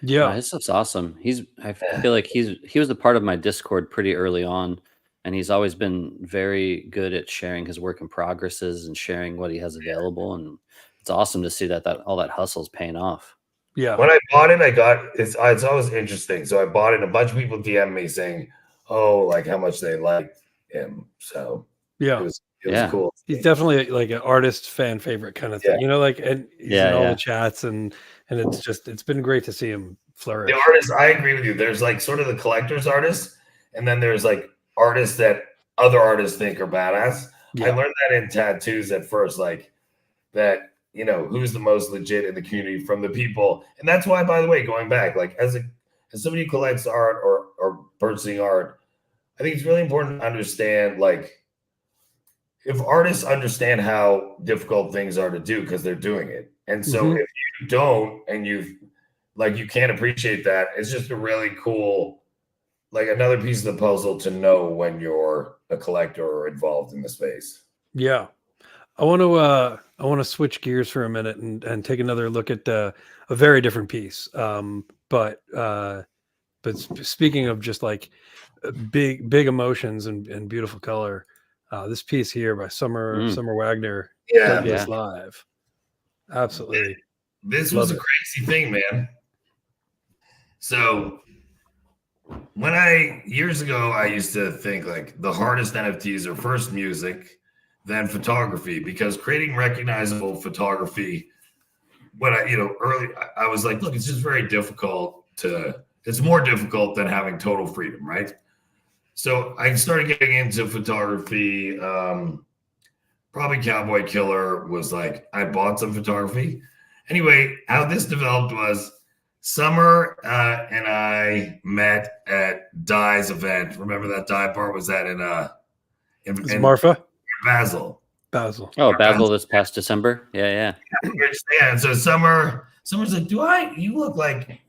Yeah. His stuff's awesome. I feel like he was a part of my Discord pretty early on, and he's always been very good at sharing his work in progresses and sharing what he has available. And it's awesome to see that all that hustle's paying off. Yeah. when I bought it, I got it's always interesting. So I bought it, a bunch of people DM me saying, oh, like how much they liked him. So Yeah. it was Yeah. cool. He's definitely like an artist fan favorite kind of thing. Yeah. You know, like, and he's Yeah, in all yeah. the chats, and it's been great to see him flourish. The artists, I agree with you. There's like sort of the collector's artists, and then there's like artists that other artists think are badass. I Yeah. learned that in tattoos at first, like that, you know, who's the most legit in the community from the people. And that's why, by the way, going back, like as somebody who collects art or purchasing art, I think it's really important to understand, like, if artists understand how difficult things are to do because they're doing it. And so Mhm. if you don't, and you can't appreciate that, it's just a really cool, like another piece of the puzzle to know when you're a collector or involved in the space. Yeah. I want to switch gears for a minute and take another look at a very different piece. Speaking of just like big emotions and beautiful color, this piece here by Summer Wagner, Yeah. Douglas Live, absolutely. This Love was a it. crazy thing, man. So years ago, I used to think like the hardest NFTs are first music, then photography, because creating recognizable photography, I was like, look, it's just very difficult it's more difficult than having total freedom, right? So I started getting into photography. Probably Cowboy Killer was like, I bought some photography. Anyway, how this developed was Summer and I met at Dye's event. Remember that Dye bar? Was that in Marfa? Basil? Basil. Oh, Basil this past December. Yeah. Yeah. And so Summer's like, you look like,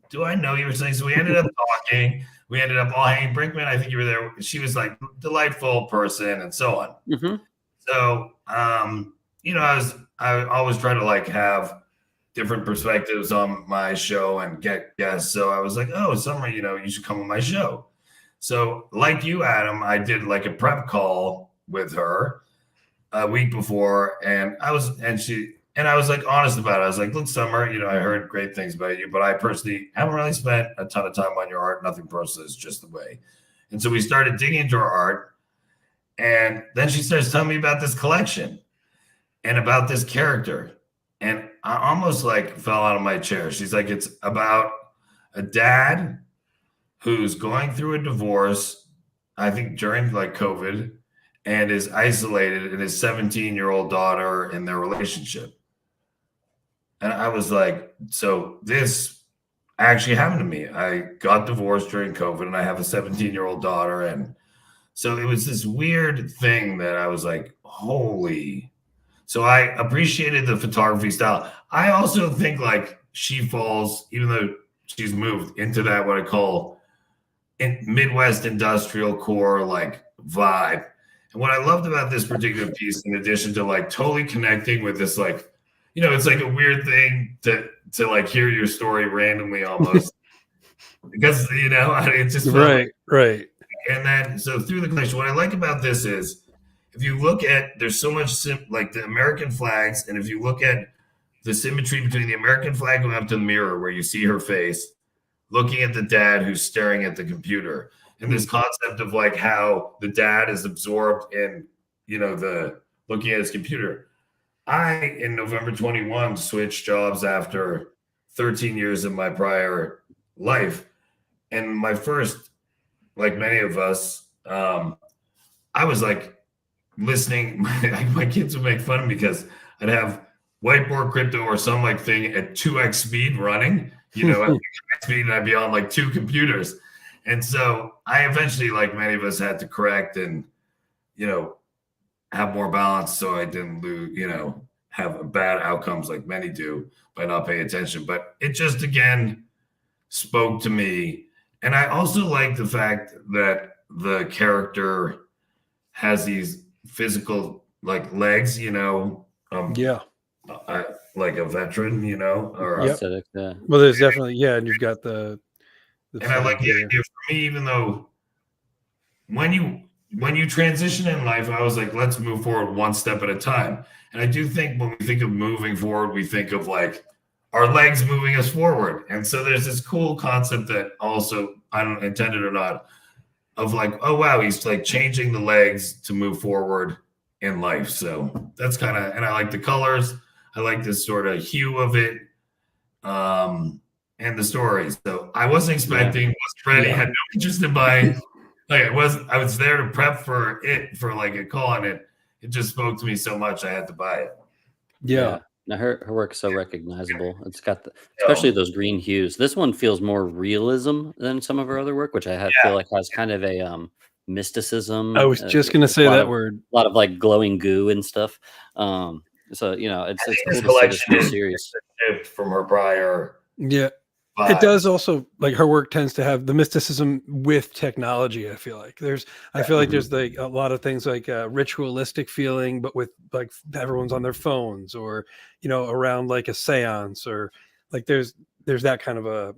do I know you? Were saying, so we ended up talking. We ended up all hanging. Brinkman, I think you were there. She was like delightful person and so on. Mm-hmm. So, I always try to like have different perspectives on my show and get guests. So I was like, oh, Summer, you should come on my show. So like you, Adam, I did like a prep call with her a week before, and I was like honest about it. I was like, look, Summer, I heard great things about you, but I personally haven't really spent a ton of time on your art. Nothing personal, it's just the way. And so we started digging into her art. And then she starts telling me about this collection and about this character. And I almost like fell out of my chair. She's like, it's about a dad who's going through a divorce, I think during like COVID, and is isolated, and his 17-year-old daughter in their relationship. And I was like, so this actually happened to me. I got divorced during COVID, and I have a 17-year-old daughter. And so it was this weird thing that I was like, holy. So I appreciated the photography style. I also think like she falls, even though she's moved into that, what I call in Midwest industrial core like vibe. And what I loved about this particular piece, in addition to like totally connecting with this, like, it's like a weird thing to like hear your story randomly almost because it just felt Right, right. and then so through the collection, what I like about this is if you look at there's so much like the American flags, and if you look at the symmetry between the American flag going up to the mirror where you see her face, looking at the dad who's staring at the computer, and this concept of like how the dad is absorbed in the looking at his computer. I, in November 21, switched jobs after 13 years of my prior life. And my first, like many of us, I was like listening. My kids would make fun of me because I'd have whiteboard crypto or some like thing at 2x speed running, at 2x speed, and I'd be on like 2 computers. And so I eventually, like many of us, had to correct and, have more balance so I didn't lose, have bad outcomes like many do by not paying attention. But it just, again, spoke to me. And I also like the fact that the character has these physical like legs, Yeah. like a veteran, or Yep. Aesthetic, yeah. Well, there's definitely, and you've got the and I like the here. idea for me, even though when you transition in life, I was like, let's move forward one step at a time. And I do think when we think of moving forward, we think of like our legs moving us forward. And so there's this cool concept that also, I don't intend it or not, of like, oh wow, he's like changing the legs to move forward in life. So that's kind of, and I like the colors. I like this sort of hue of it. And the story. So I wasn't expecting, wasn't ready, had no interest in buying. Like I was there to prep for it, for like a call on it. It just spoke to me so much I had to buy it. Yeah. Now her work's so recognizable. It's got especially those green hues. This one feels more realism than some of her other work, which I feel like has kind of a mysticism. I was just gonna say that word. A lot of like glowing goo and stuff. So it's cool to see this new series from her prior. Yeah. It does also, like, her work tends to have the mysticism with technology. I feel like there's like a lot of things like a ritualistic feeling, but with like everyone's on their phones or, around like a seance, or like there's that kind of a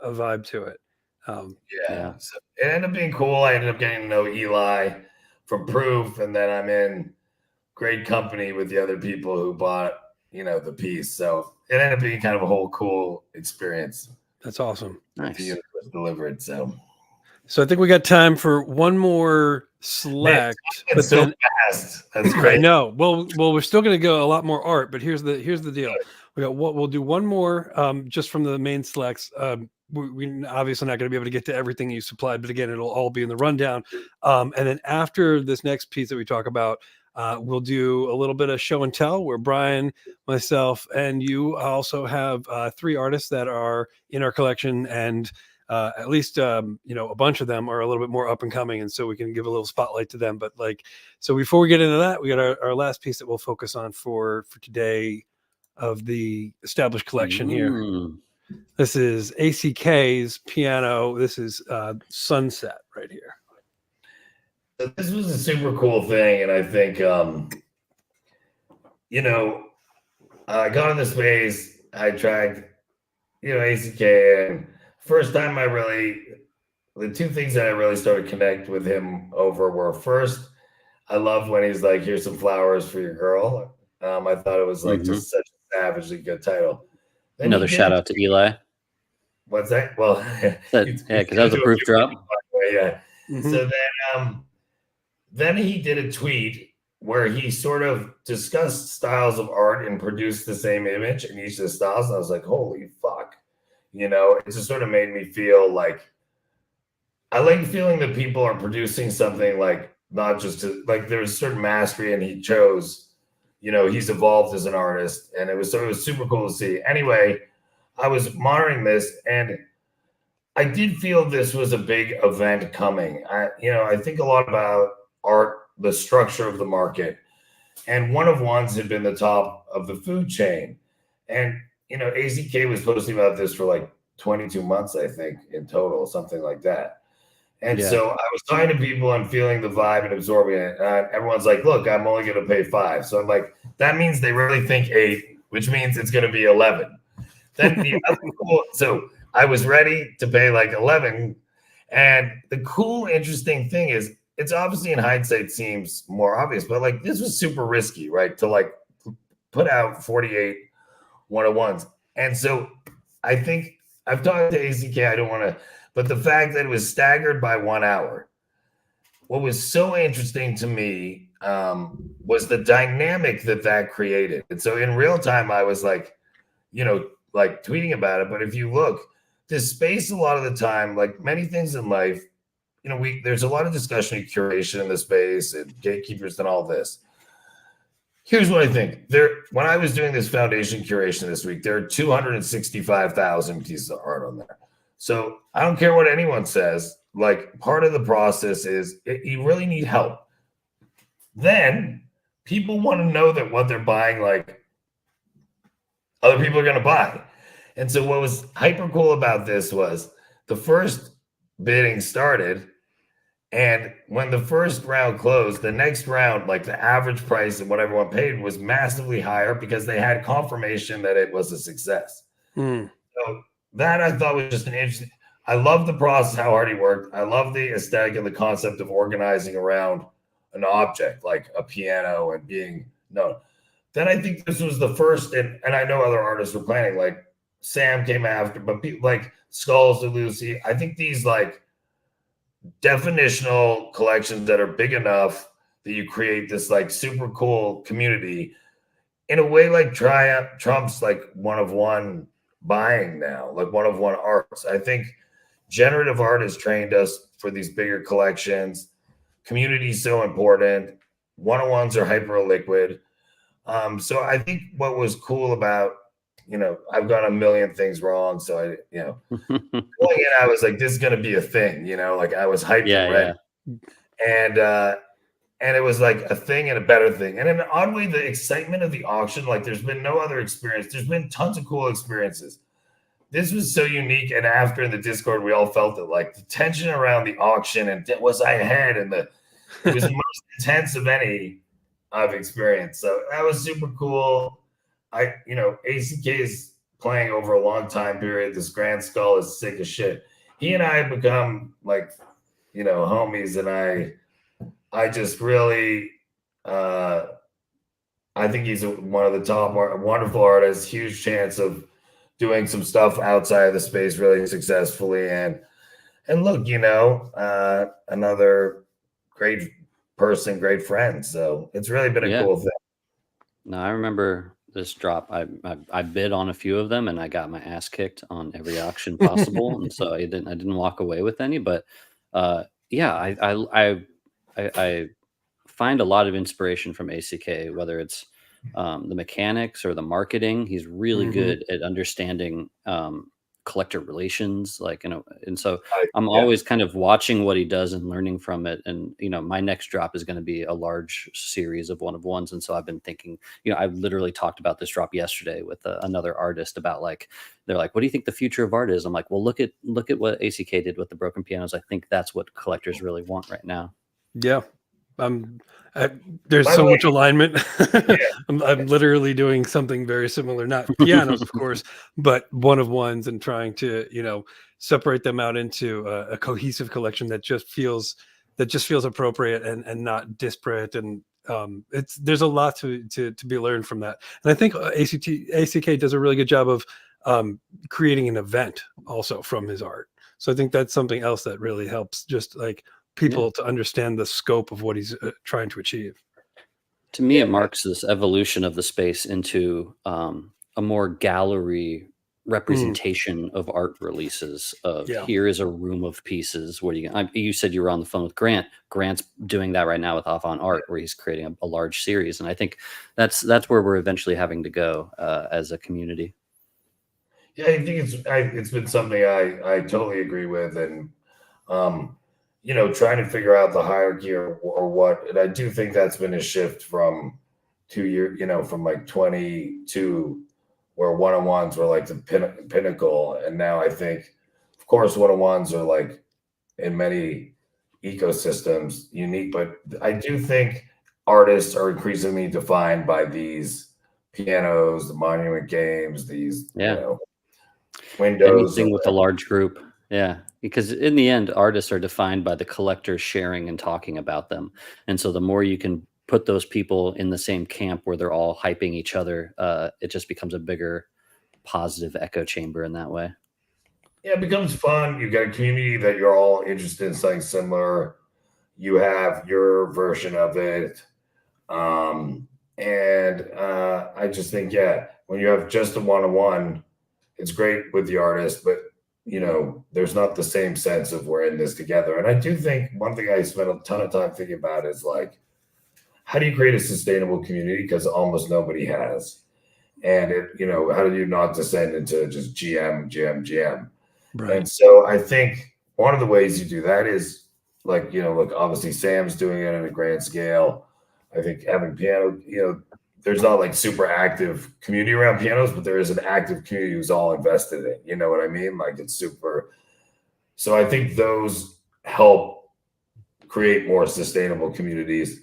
vibe to it. So it ended up being cool. I ended up getting to know Eli from Proof, and then I'm in great company with the other people who bought, the piece. So it ended up being kind of a whole cool experience. That's awesome. Nice. The unit was delivered. So I think we got time for one more select. But so fast. That's great. I know. Well, we're still going to go a lot more art, but here's the deal. We'll do one more just from the main selects. We're obviously not going to be able to get to everything you supplied, but again, it'll all be in the rundown. And then after this next piece that we talk about, we'll do a little bit of show and tell where Bryan, myself, and you also have 3 artists that are in our collection, and at least a bunch of them are a little bit more up and coming, and so we can give a little spotlight to them. But so before we get into that, we got our last piece that we'll focus on for today of the established collection here. This is ACK's piano. This is Sunset right here. This was a super cool thing, and I think I got in the space. I tracked ACK, and first time the 2 things that I really started to connect with him over were, first, I love when he's like, here's some flowers for your girl. I thought it was like just such a savagely good title. Then another shout out to Eli. What's that? Well, because that was a proof drop. Yeah. So then he did a tweet where he sort of discussed styles of art and produced the same image in each of the styles. And I was like, holy fuck. It just sort of made me feel like, I like feeling that people are producing something like, not just like there's a certain mastery, and he chose, he's evolved as an artist, and it was super cool to see. Anyway, I was monitoring this, and I did feel this was a big event coming. I think a lot about art, the structure of the market, and one of ones had been the top of the food chain. And AZK was posting about this for like 22 months, I think, in total, something like that. And Yeah. so I was talking to people and feeling the vibe and absorbing it. And everyone's like, look, I'm only going to pay 5. So I'm like, that means they really think 8, which means it's going to be 11. Then the other cool, so I was ready to pay like 11. And the cool, interesting thing is, it's obviously in hindsight seems more obvious, but like this was super risky, right? To like put out 48 101s. And so I think I've talked to ACK, I don't want to, but the fact that it was staggered by 1 hour, what was so interesting to me was the dynamic that created. And so in real time, I was like, like tweeting about it. But if you look, this space a lot of the time, like many things in life, there's a lot of discussion of curation in the space and gatekeepers and all this. Here's what I think. When I was doing this foundation curation this week, there are 265,000 pieces of art on there. So I don't care what anyone says. Like part of the process is you really need help. Then people want to know that what they're buying, like other people are going to buy. And so what was hyper cool about this was the first bidding started. And when the first round closed, the next round, like the average price and what everyone paid was massively higher because they had confirmation that it was a success. So that I thought was just an interesting. I love the process, how hard he worked. I love the aesthetic and the concept of organizing around an object like a piano and being known. Then I think this was the first, and I know other artists were planning, like Sam came after, but people like Skulls to Lucy. I think these like definitional collections that are big enough that you create this like super cool community in a way like Trump's like one of one buying now, like one of one arts. I think generative art has trained us for these bigger collections. Community is so important. One-on-ones are hyper liquid. So I think what was cool about, I've got a million things wrong. So going in, I was like, this is going to be a thing, like I was hyped and ready. Yeah. And it was like a thing and a better thing. And in an odd way, the excitement of the auction, like there's been no other experience. There's been tons of cool experiences. This was so unique. And after in the Discord, we all felt it, like the tension around the auction and was I ahead? And it was the most intense of any I've experienced. So that was super cool. ACK is playing over a long time period. This Grand Skull is sick as shit. He and I have become like, homies, and I just really, I think he's one of the top, wonderful artists, huge chance of doing some stuff outside of the space really successfully. And look, another great person, great friend. So it's really been a cool thing. No, I remember this drop. I bid on a few of them and I got my ass kicked on every auction possible. And so I didn't walk away with any, but I find a lot of inspiration from ACK, whether it's the mechanics or the marketing. He's really good at understanding collector relations, and so I'm always kind of watching what he does and learning from it. And my next drop is going to be a large series of one-of-ones, and so I've been thinking, I literally talked about this drop yesterday with another artist about they're like, what do you think the future of art is? I'm like, well, look at what ACK did with the broken pianos. I think that's what collectors really want right now. Yeah. There's so much alignment. I'm literally doing something very similar, not pianos, of course, but one-of-ones, and trying to, separate them out into a cohesive collection that just feels appropriate and not disparate. And there's a lot to be learned from that. And I think ACK does a really good job of creating an event also from his art. So I think that's something else that really helps, just like people to understand the scope of what he's trying to achieve. To me, it marks this evolution of the space into a more gallery representation of art releases. Here is a room of pieces. What do you said you were on the phone with Grant. Grant's doing that right now with Off on Art, where he's creating a large series. And I think that's where we're eventually having to go as a community. Yeah, I think it's been something I totally agree with. And, trying to figure out the hierarchy or what. And I do think that's been a shift from 2 years, from like 22, where one-on-ones were like the pinnacle. And now I think, of course, one-on-ones are like in many ecosystems unique, but I do think artists are increasingly defined by these pianos, the monument games, these windows. Anything with a large group. Yeah. Because in the end, artists are defined by the collectors sharing and talking about them. And so the more you can put those people in the same camp where they're all hyping each other, it just becomes a bigger positive echo chamber in that way. Yeah, it becomes fun. You get a community that you're all interested in something similar. You have your version of it. I just think, when you have just a one-on-one, it's great with the artist, but there's not the same sense of we're in this together. And I do think one thing I spent a ton of time thinking about is like, how do you create a sustainable community? Because almost nobody has. And how do you not descend into just GM? Right. And so I think one of the ways you do that is like, look, obviously Sam's doing it on a grand scale. I think having piano, there's not like super active community around pianos, but there is an active community who's all invested in it. You know what I mean? Like it's super. So I think those help create more sustainable communities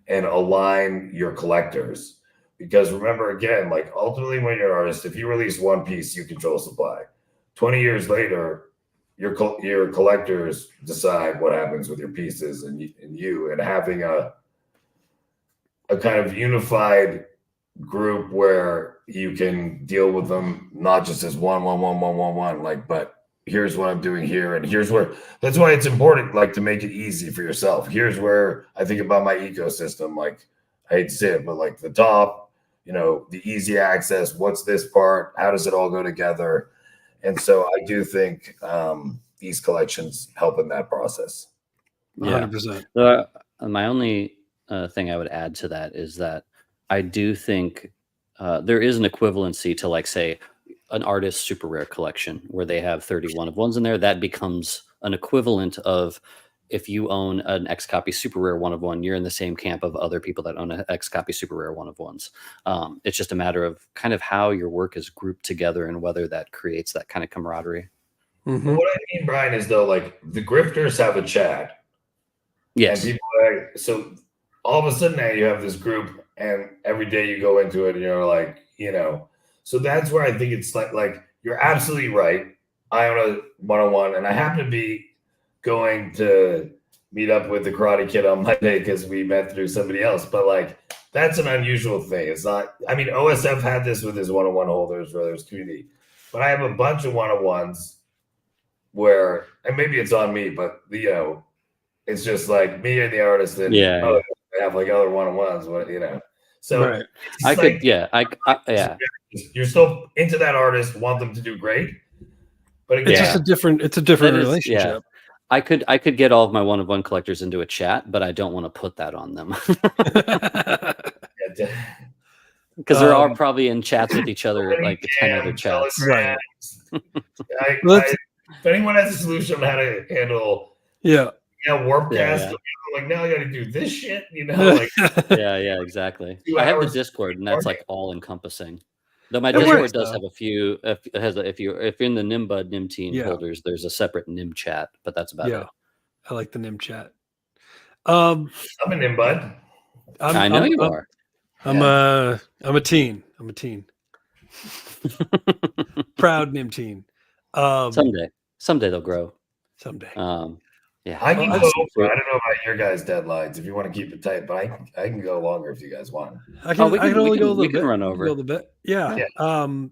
and align your collectors. Because remember, again, like ultimately when you're an artist, if you release one piece, you control supply. 20 years later, your collectors decide what happens with your pieces and having a kind of unified group where you can deal with them not just as one, like, but here's what I'm doing here, and here's where. That's why it's important, like, to make it easy for yourself. Here's where I think about my ecosystem. Like, I hate to say it, but like the top, the easy access. What's this part? How does it all go together? And so I do think these collections help in that process. 100%. My only thing I would add to that is that I do think there is an equivalency to, like, say, an artist's super rare collection where they have 31 of ones in there. That becomes an equivalent of if you own an X copy super rare one of one, you're in the same camp of other people that own an X copy super rare one of ones. It's just a matter of kind of how your work is grouped together and whether that creates that kind of camaraderie. Mm-hmm. What I mean, Brian, is though, like the grifters have a chat. Yes. And people so all of a sudden now you have this group, and every day you go into it and you're like, so that's where I think it's like you're absolutely right. I own a one-on-one, and I happen to be going to meet up with the Karate Kid on Monday because we met through somebody else. But like, that's an unusual thing. It's not, I mean, OSF had this with his one-on-one holders where there's community, but I have a bunch of one-on-ones where, and maybe it's on me, but it's just like me and the artist, and I have like other one-on-ones, So right. I could, you're still into that artist, want them to do great, but again, it's a different relationship. Yeah. I could get all of my one-of-one collectors into a chat, but I don't want to put that on them. Because they're all probably in chats with each other, like 10 other chats. Right. If anyone has a solution on how to handle Warpcast, like, now I got to do this shit, like yeah, exactly. I have the Discord, and that's like all encompassing. Though my Discord does have a few. If you're in the Nimbud Nim Team holders, there's a separate Nim chat, but that's about it. I like the Nim chat. I'm a Nimbud. I know you are. I'm a teen. I'm a teen. Proud Nim teen. Someday they'll grow. Someday. Yeah, I can go. I don't know about your guys' deadlines if you want to keep it tight, but I can go longer if you guys want. I can only go a little bit. We can run over a little bit. Yeah.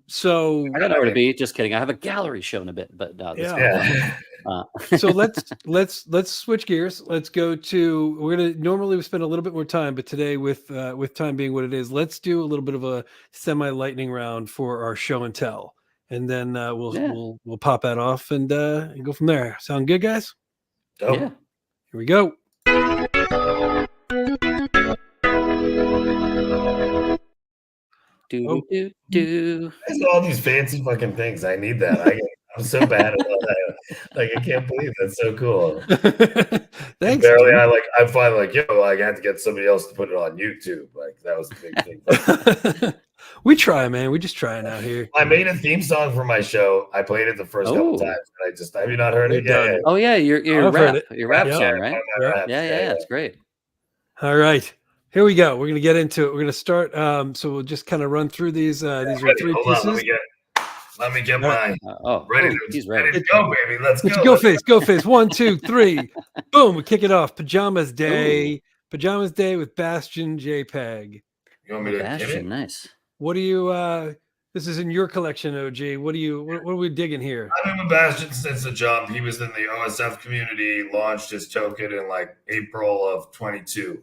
So I got nowhere to be. Just kidding. I have a gallery show in a bit, but no. So let's switch gears. Let's go to. Normally we spend a little bit more time, but today with time being what it is, let's do a little bit of a semi lightning round for our show and tell, and then we'll pop that off and go from there. Sound good, guys? Oh. Yeah. Here we go. Do. There's all these fancy fucking things. I need that. I'm so bad at that. Like, I can't believe that's so cool. Thanks. Barely, Dude. I finally like, I had to get somebody else to put it on YouTube. Like, that was a big thing. We try, man. We just trying out here. I made a theme song for my show. I played it the first couple times, and have you not heard it? Done. Yeah. Oh yeah, your I've heard rap it. song, right? Yeah. Yeah, it's great. All right, here we go. We're gonna get into it. We're gonna start. So we'll just kind of run through these. These are three pieces. Let me get my he's ready. to go, baby. Let's go. Go face. 1, 2, 3. Boom. We kick it off. Pajamas Day. Ooh. Pajamas Day with Bastion JPEG. You want me to Bastion? Nice. What do you? This is in your collection, OG. What are we digging here? I've been with Bastion since the jump. He was in the OSF community. Launched his token in like April of 22.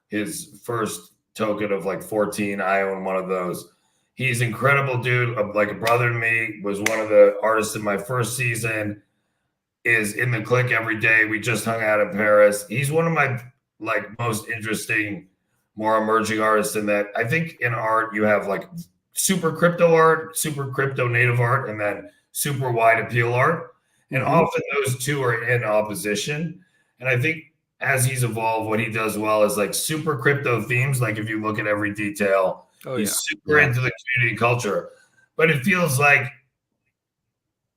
His first token of like 14. I own one of those. He's incredible, dude. Like a brother to me. Was one of the artists in my first season. Is in the clique every day. We just hung out in Paris. He's one of my like most interesting, more emerging artists in that I think in art you have like super crypto art, super crypto native art, and then super wide appeal art. And often those two are in opposition. And I think as he's evolved, what he does well is like super crypto themes. Like if you look at every detail, he's super into the community culture. But it feels like,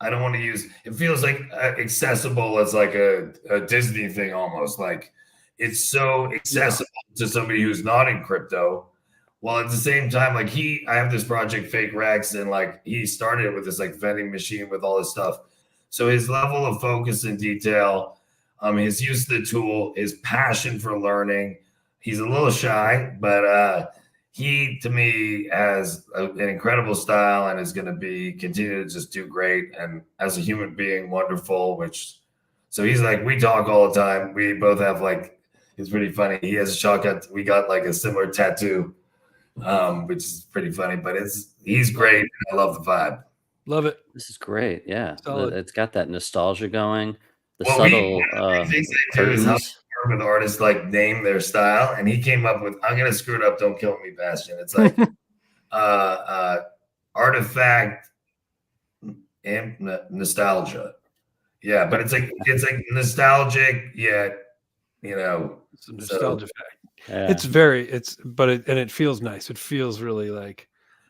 it feels like accessible as like a Disney thing almost. Like it's so accessible to somebody who's not in crypto. While at the same time, like I have this project Fake Rex, and like he started with this like vending machine with all this stuff. So his level of focus and detail, his use of the tool, his passion for learning. He's a little shy, but he to me has an incredible style and is going to continue to just do great. And as a human being, wonderful. So he's like, we talk all the time. We both have like, it's pretty funny. He has a shotgun. We got like a similar tattoo. Which is pretty funny, but he's great. I love the vibe. Love it. This is great. Yeah, solid. It's got that nostalgia going. The subtle curtains. With artists like name their style, and he came up with, I'm gonna screw it up. Don't kill me, Bastion. It's like artifact and nostalgia. Yeah, but it's like nostalgic yet, it's a nostalgia fact. Yeah. It feels nice. It feels really like,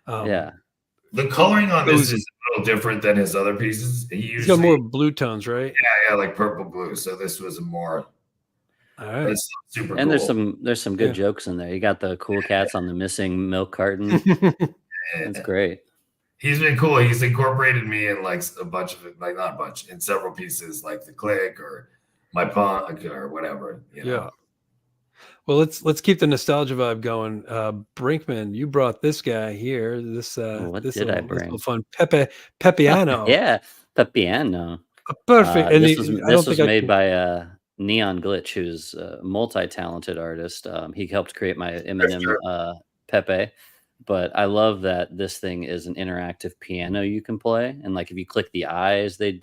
The coloring on this is a little different than his other pieces. He's got more blue tones, right? Yeah, like purple blue. So this was more. All right. It's super and cool. there's some good jokes in there. You got the cool cats on the missing milk carton. That's great. He's been cool. He's incorporated me in like a bunch of it, like not a bunch, in several pieces, like the click or my punk or whatever. Yeah. Well, let's keep the nostalgia vibe going. Brinkman, you brought this guy here. This little fun Pepiano. Yeah, Pepiano. Perfect. And this was made by Neon Glitch, who's a multi-talented artist. He helped create my Eminem Pepe. But I love that this thing is an interactive piano you can play, and like if you click the eyes, I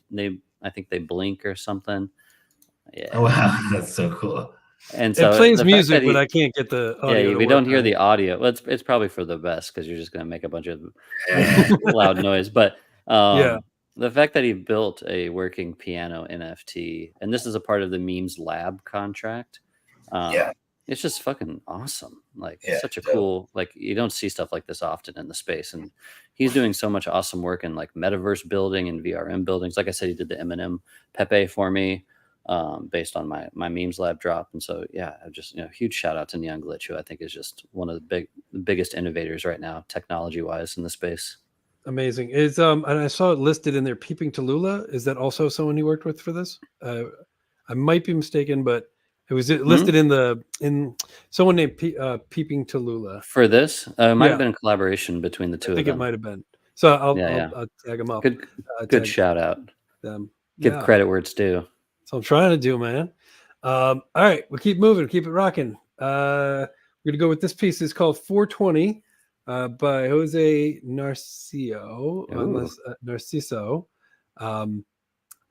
think they blink or something. Yeah. Oh wow, that's so cool. And so it plays music, but I can't get the audio. Yeah, we don't hear the audio. Well, it's probably for the best because you're just going to make a bunch of loud noise. But the fact that he built a working piano NFT, and this is a part of the Memes Lab contract. It's just fucking awesome. Like such a cool, like you don't see stuff like this often in the space. And he's doing so much awesome work in like metaverse building and VRM buildings. Like I said, he did the Eminem Pepe for me. Based on my Memes Lab drop. And so, I just, huge shout out to Neon Glitch, who I think is just one of the biggest innovators right now, technology wise in the space. Amazing. Is and I saw it listed in there, Peeping Tallulah. Is that also someone you worked with for this? I might be mistaken, but it was listed in someone named Peeping Tallulah. For this, it might have been a collaboration between the two of them. I think it might have been. So I'll tag them up. Good shout out. Give credit where it's due. So I'm trying to do, man. All right, we'll keep moving, keep it rocking. We're gonna go with this piece. It's called 420 by Jose Narciso.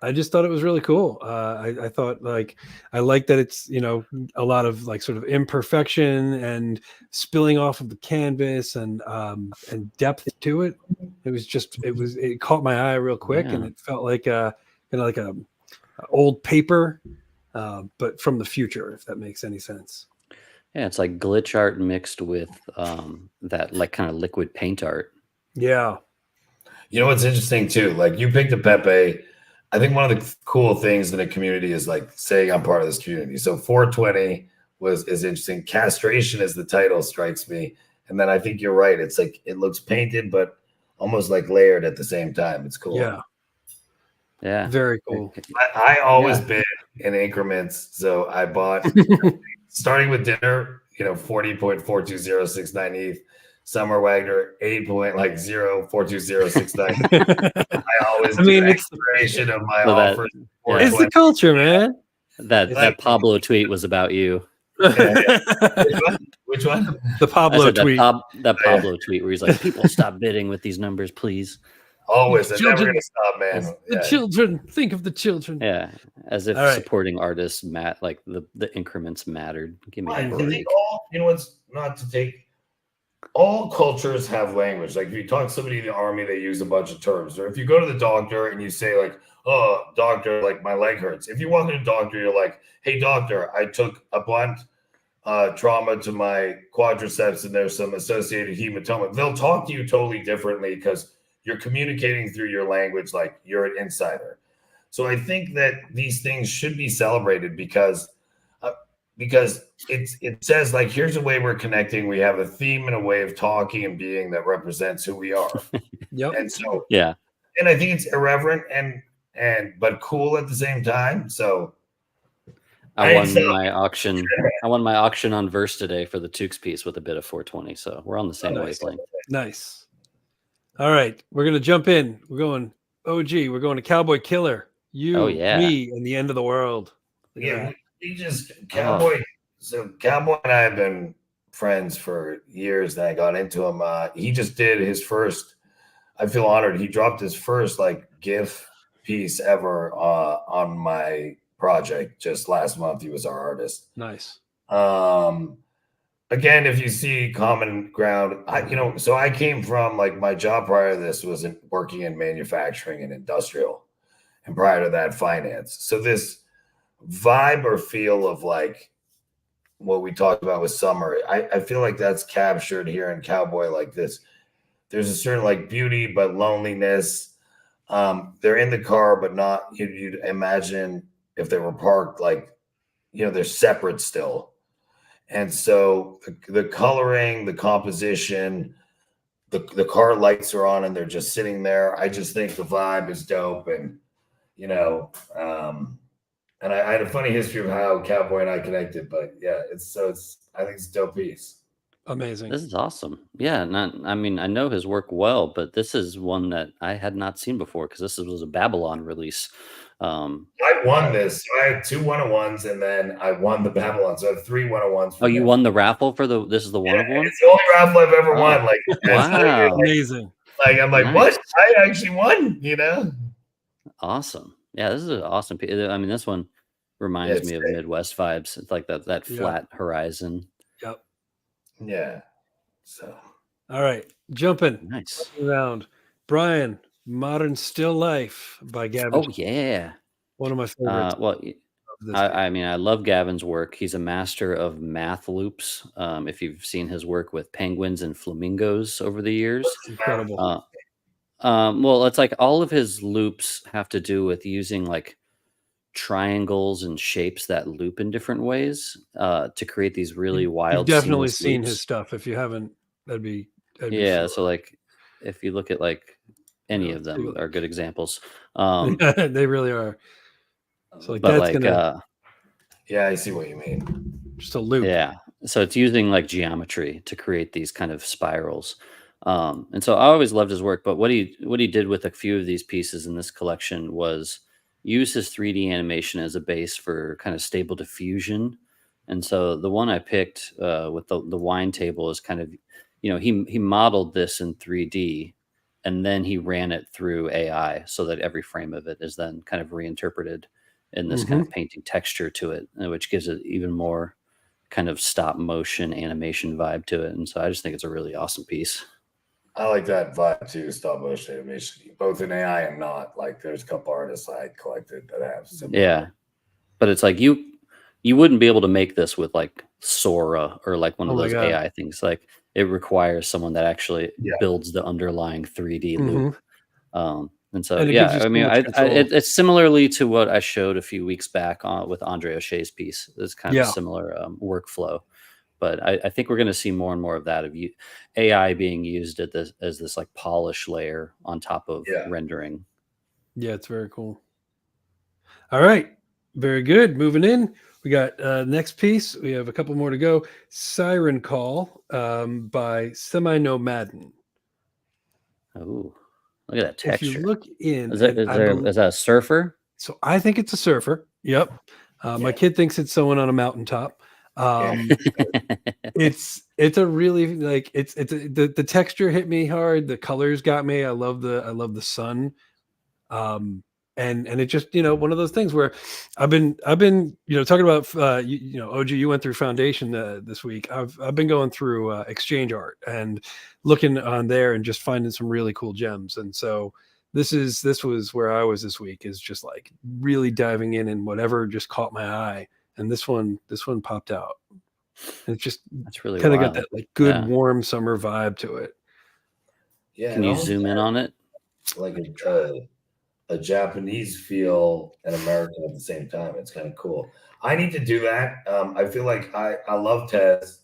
I just thought it was really cool. I thought I like that it's a lot of like sort of imperfection and spilling off of the canvas and depth to it. It caught my eye real quick, and Yeah. it felt like a old paper, but from the future, if that makes any sense. Yeah, it's like glitch art mixed with that like kind of liquid paint art. Yeah. You know what's interesting too? Like you picked a Pepe. I think one of the cool things in a community is like saying I'm part of this community. So 420 is interesting. Castration as the title strikes me. And then I think you're right. It's like it looks painted, but almost like layered at the same time. It's cool. Yeah. Yeah. Very cool. I always bid in increments. So I bought starting with dinner, 40.42069 ETH. Summer Wagner 8.0420690. I always do expiration of my offers. It's the culture, man. That Pablo tweet was about you. Which one? The Pablo tweet. That Pablo tweet where he's like, people stop bidding with these numbers, please. Always. They're never going to stop, man. The children. Think of the children. Yeah. As if supporting artists, like the increments mattered. Give me a break. What's not to take. All cultures have language. Like if you talk to somebody in the army, they use a bunch of terms. Or if you go to the doctor and you say like, oh, doctor, like my leg hurts. If you walk to a doctor, you're like, hey, doctor, I took a blunt trauma to my quadriceps and there's some associated hematoma. They'll talk to you totally differently because you're communicating through your language like you're an insider. So I think that these things should be celebrated because it says like, here's a way we're connecting. We have a theme and a way of talking and being that represents who we are. Yep. And so, yeah. And I think it's irreverent but cool at the same time. So I won my auction on Verse today for the Tukes piece with a bid of 420. So we're on the same wavelength. Nice. All right. We're going to jump in. We're going OG. We're going to Cowboy Killer. You, me, and the end of the world. Cowboy. So Cowboy and I have been friends for years. Then I got into him. He just did his first. I feel honored. He dropped his first like GIF piece ever on my project just last month. He was our artist. Nice. Again, if you see common ground, so I came from like my job prior to this was working in manufacturing and industrial, and prior to that, finance. So this vibe or feel of like what we talked about with Summer, I feel like that's captured here in Cowboy like this. There's a certain like beauty, but loneliness. They're in the car, but not, you'd imagine if they were parked, like, they're separate still. And so the coloring, the composition, the car lights are on and they're just sitting there. I just think the vibe is dope. And, and I had a funny history of how Cowboy and I connected, but yeah, I think it's a dope piece. Amazing. This is awesome. Yeah. I know his work well, but this is one that I had not seen before because this was a Babylon release. I won this. So I had 2 101s and then I won the Babylon. So I have 3 101s. Oh, you won the raffle this is the one of one? It's the only raffle I've ever won. Like, wow. Amazing. Like, I'm like, nice. What? I actually won, Awesome. Yeah, this is an awesome piece. I mean, this one reminds me of Midwest vibes. It's like that flat horizon. Yep. Yeah. So. All right. Jumping. Nice. Around. Bryan, Modern Still Life by Gavin. Oh, yeah. One of my favorites. I love Gavin's work. He's a master of math loops. If you've seen his work with penguins and flamingos over the years. That's incredible. Well, it's like all of his loops have to do with using like triangles and shapes that loop in different ways to create these really wild. You've definitely seen loops. His stuff. If you haven't, that'd be fun. So like if you look at like any of them are good examples. They really are. So like yeah, I see what you mean. Just a loop. Yeah. So it's using like geometry to create these kind of spirals. And so I always loved his work, but what he did with a few of these pieces in this collection was use his 3D animation as a base for kind of stable diffusion. And so the one I picked with the wine table is kind of, he modeled this in 3D and then he ran it through AI so that every frame of it is then kind of reinterpreted in this kind of painting texture to it, which gives it even more kind of stop motion animation vibe to it. And so I just think it's a really awesome piece. I like that vibe too, stop motion animation, both in AI and not. Like there's a couple artists I collected that have similar. Yeah, but it's like you wouldn't be able to make this with like Sora or like one Oh of my those God. AI things. Like it requires someone that actually Yeah. builds the underlying 3D Mhm. loop. And so And it gives you I so mean, much control. it's similarly to what I showed a few weeks back on with Andre O'Shea's piece. It's kind of a Yeah. similar workflow. But I think we're going to see more and more of that of AI being used as this like polish layer on top of Yeah. rendering. Yeah, it's very cool. All right. Very good. Moving in. We got next piece. We have a couple more to go. Siren Call by Semi Nomadin. Oh, look at that If you texture. look in, Is that a surfer? so I think it's a surfer. Yep. My kid thinks it's someone on a mountaintop. It's a really like the texture hit me hard. The colors got me. I love the sun. And it just one of those things where I've been talking about OG, you went through foundation this week. I've been going through exchange art and looking on there and just finding some really cool gems. And so this was where I was this week, is just like really diving in and whatever just caught my eye. And this one popped out. And it's just That's really kind of got wild. that like good Yeah. warm summer vibe to it. Yeah. Can you zoom in on it? Like a Japanese feel and American at the same time. It's kind of cool. I need to do that. I feel like I love Tez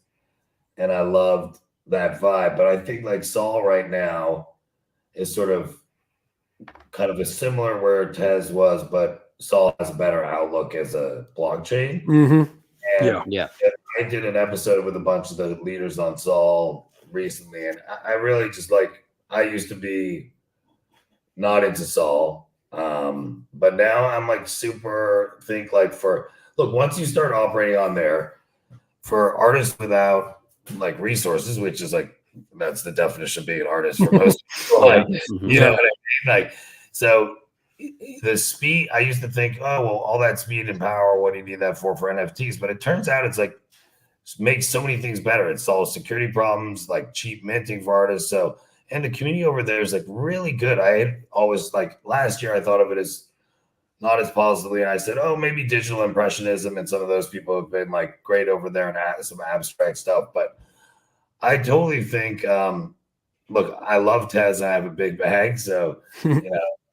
and I loved that vibe, but I think like Saul right now is sort of kind of a similar where Tez was, but Saul has a better outlook as a blockchain. Mm-hmm. And Yeah. I did an episode with a bunch of the leaders on Saul recently, and I really just like, I used to be not into Saul, but now I'm like super think like look, once you start operating on there for artists without like resources, which is like that's the definition of being an artist for most people. Like, Mhm. you know what I mean? Like, so the speed, I used to think, oh well, all that speed and power, what do you need that for NFTs? But it turns out it's like makes so many things better. It solves security problems, like cheap minting for artists. So, and the community over there is like really good. I had always like last year I thought of it as not as positively, and I said, oh, maybe digital impressionism and some of those people have been like great over there and add some abstract stuff. But I totally think, look, I love Tez. I have a big bag, so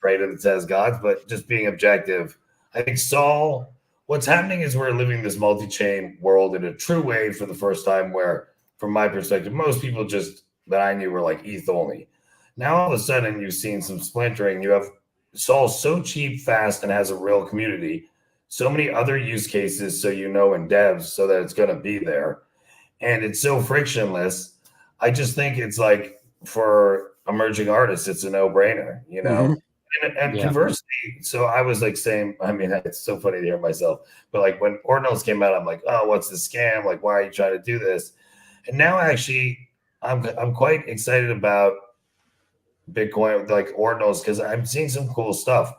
pray to the Tez gods. But just being objective, I think Saul. What's happening is we're living this multi-chain world in a true way for the first time. Where, from my perspective, most people just that I knew were like ETH only. Now all of a sudden, you've seen some splintering. You have Saul so cheap, fast, and has a real community. So many other use cases, so in devs, so that it's going to be there, and it's so frictionless. I just think it's like for emerging artists, it's a no-brainer, And conversely, so I was like saying, I mean, it's so funny to hear myself, but like when Ordinals came out, I'm like, oh, what's the scam? Like, why are you trying to do this? And now actually, I'm quite excited about Bitcoin, like Ordinals, because I'm seeing some cool stuff.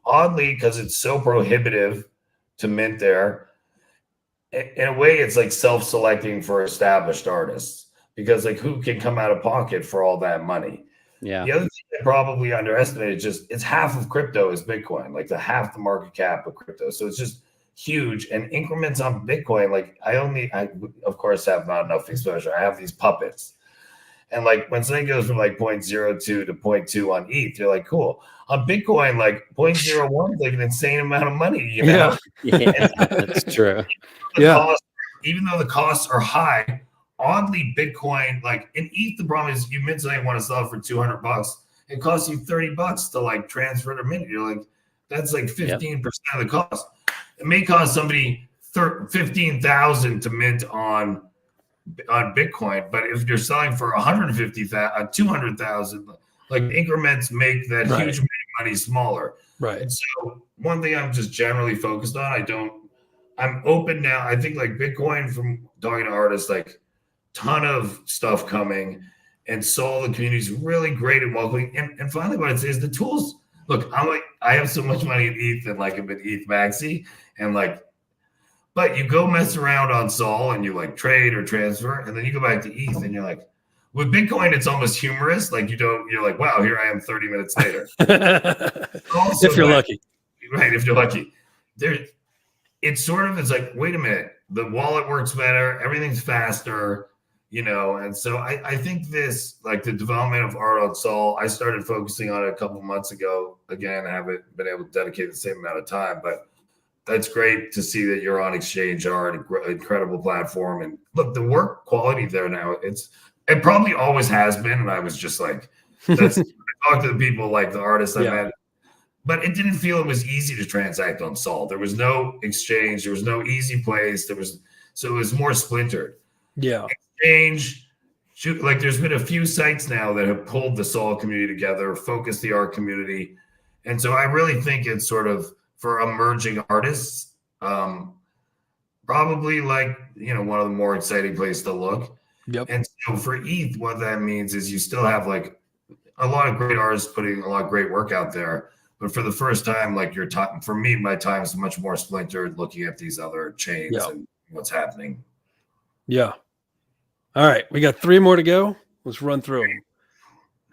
Oddly, because it's so prohibitive to mint there, in a way, it's like self-selecting for established artists because like who can come out of pocket for all that money? Yeah. The other thing I probably underestimated is just it's half of crypto is Bitcoin, like half the market cap of crypto. So it's just huge, and increments on Bitcoin. Like I of course have not enough exposure. I have these puppets, and like when something goes from like 0.02 to 0.2 on ETH, you're like, cool. On Bitcoin, like 0.01 is like an insane amount of money, Yeah, that's true. Even though the costs are high, oddly, Bitcoin, like in ETH, the problem is you mint something, want to sell it for $200. It costs you $30 to like transfer it or mint. You're like, that's like 15% of the cost. It may cost somebody $15,000 to mint on Bitcoin, but if you're selling for $150,000, $200,000, like increments make that huge money smaller. Right. And so one thing I'm just generally focused on, I'm open now. I think like Bitcoin, from talking to artists, like ton of stuff coming, and Soul, the community is really great and welcoming. And finally, what I'd say is the tools. Look, I have so much money in ETH and like I'm in ETH Maxi, and like, but you go mess around on Sol and you like trade or transfer, and then you go back to ETH and you're like, with Bitcoin, it's almost humorous. Like you're like, wow, here I am 30 minutes later. If you're lucky. Right, if you're lucky. It's sort of, it's like, wait a minute, the wallet works better, everything's faster, and so I think this, like the development of art on Sol, I started focusing on it a couple months ago. Again, I haven't been able to dedicate the same amount of time, but that's great to see that you're on Exchange Art, incredible platform. And look, the work quality there now, it probably always has been. And I was just like, I talked to the people, like the artists I met, but it didn't feel it was easy to transact on Sol. There was no exchange. There was no easy place. So it was more splintered. Yeah. Exchange, like there's been a few sites now that have pulled the Sol community together, focused the art community. And so I really think it's sort of for emerging artists, probably like, one of the more exciting places to look. Yep. And so for ETH, what that means is you still have like a lot of great artists putting a lot of great work out there. But for the first time, like your time, for me, my time is much more splintered looking at these other chains and what's happening. Yeah. All right. We got 3 more to go. Let's run through them.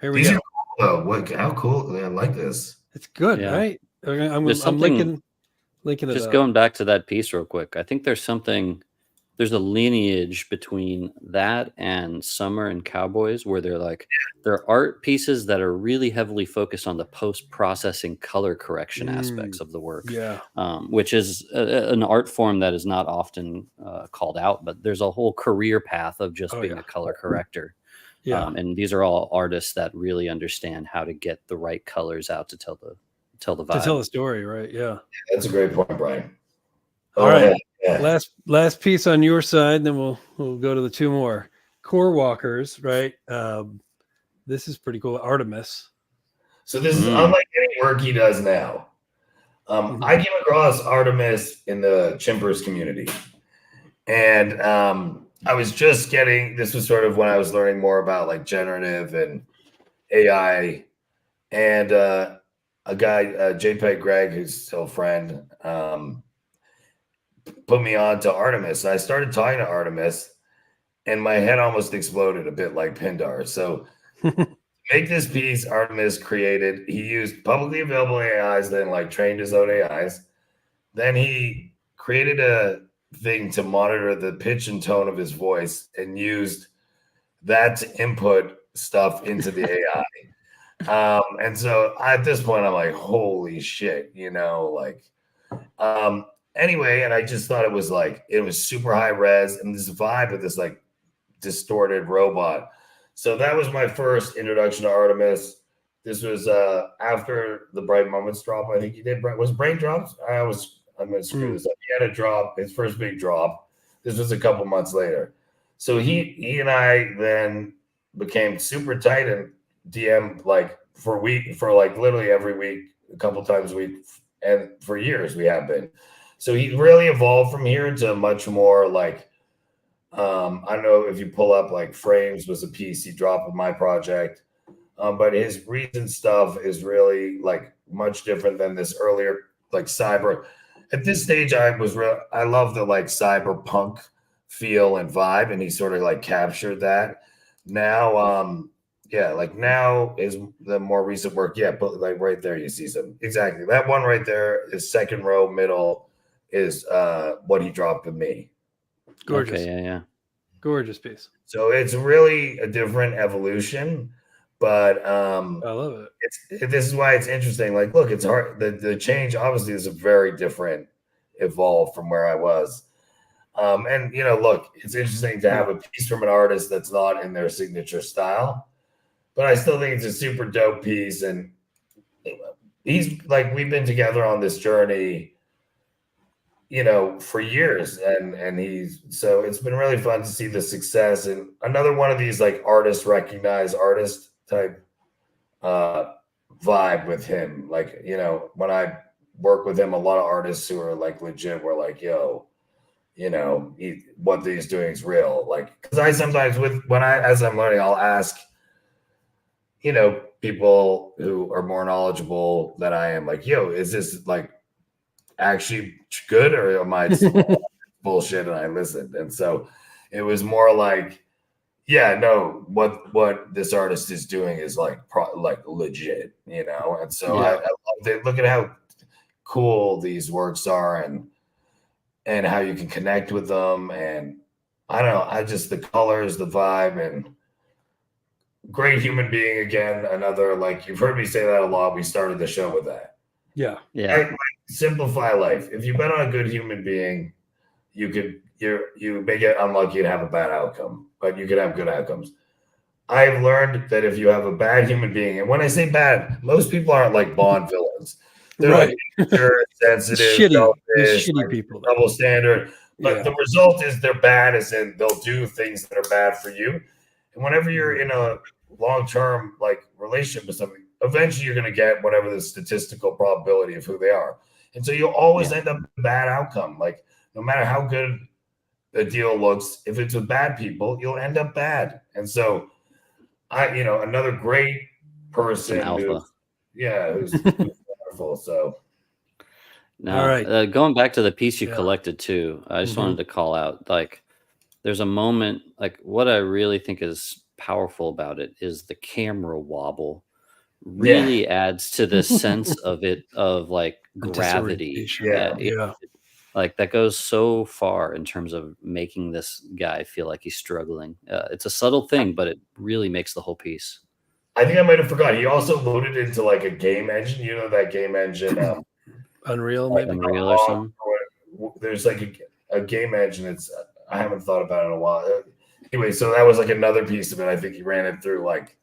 Here we go. Are cool, though. How cool. I like this. It's good, right? I'm linking it just up. Going back to that piece real quick. I think there's a lineage between that and Summer and Cowboys where they're art pieces that are really heavily focused on the post-processing color correction aspects of the work. Yeah. Which is an art form that is not often called out, but there's a whole career path of just being a color corrector. Yeah. And these are all artists that really understand how to get the right colors out to tell the vibe. To tell the story, right? Yeah. That's a great point, Brian. All right. Yeah. Last piece on your side, then we'll go to the 2 more. Core Walkers, right? This is pretty cool. Artemis. So this is unlike any work he does now. I came across Artemis in the Chimpers community. And I was just this was sort of when I was learning more about like generative and AI. And a guy, JPEG Greg, who's still a friend, put me on to Artemis. And I started talking to Artemis, and my head almost exploded a bit like Pindar. So to make this piece, Artemis he used publicly available AIs, then like trained his own AIs. Then he created a thing to monitor the pitch and tone of his voice and used that to input stuff into the AI. And so at this point, I'm like, holy shit, anyway, and I just thought it was super high res and this vibe of this like distorted robot. So that was my first introduction to Artemis. This was after the Bright Moments drop. I think he did. Was Brain drops? I'm going to screw this up. He had a drop, his first big drop. This was a couple months later. So he and I then became super tight and DM like for literally every week, a couple times a week, and for years we have been. So he really evolved from here into much more like I don't know if you pull up like Frames was a piece he dropped with my project, but his recent stuff is really like much different than this earlier like cyber. At this stage, I love the like cyberpunk feel and vibe, and he sort of like captured that. Now, now is the more recent work. Yeah, but like right there, you see some exactly that one right there is second row middle is what he dropped with me. Gorgeous. Okay, yeah. Gorgeous piece. So it's really a different evolution, but I love it. This is why it's interesting. Like, look, it's hard. The change obviously is a very different evolve from where I was. And look, it's interesting to have a piece from an artist that's not in their signature style, but I still think it's a super dope piece. And he's like, we've been together on this journey, for years, and so it's been really fun to see the success. And another one of these like artist recognized artist type vibe with him. Like, when I work with him, a lot of artists who are like legit were like, yo, what he's doing is real. Like, because I sometimes as I'm learning, I'll ask, people who are more knowledgeable than I am, like, yo, is this like actually good, or am I bullshit? And I listened. And so it was more like, yeah, no, what this artist is doing is like legit, you know. And so I Yeah. love it. Look at how cool these works are, and how you can connect with them, and I don't know, I just the colors, the vibe, and great human being again. Another, like, you've heard me say that a lot. We started the show with that. Yeah. Yeah. Like, simplify life. If you bet on a good human being, you may get unlucky and have a bad outcome, but you could have good outcomes. I've learned that if you have a bad human being, and when I say bad, most people aren't like Bond villains. They're Right. like insecure, sensitive, There's selfish, shitty like people. Though. double standard. But Yeah. the result is they're bad, as in they'll do things that are bad for you. And whenever you're in a long-term like relationship with somebody, eventually you're going to get whatever the statistical probability of who they are. And so you'll always end up with a bad outcome. Like, no matter how good the deal looks, if it's with bad people, you'll end up bad. And so another great person Some alpha. who's wonderful. So now, all right. Going back to the piece you Yeah. collected too, I just wanted to call out, like, there's a moment, like, what I really think is powerful about it is the camera wobble really adds to this sense of like The gravity. disorientation. Yeah. Like, that goes so far in terms of making this guy feel like he's struggling. It's a subtle thing, but it really makes the whole piece. I think I might have forgot. He also loaded into like a game engine. You know that game engine, Unreal, like maybe. Unreal or something. There's like a game engine. I haven't thought about it in a while. Anyway, so that was like another piece of it. I think he ran it through. Like,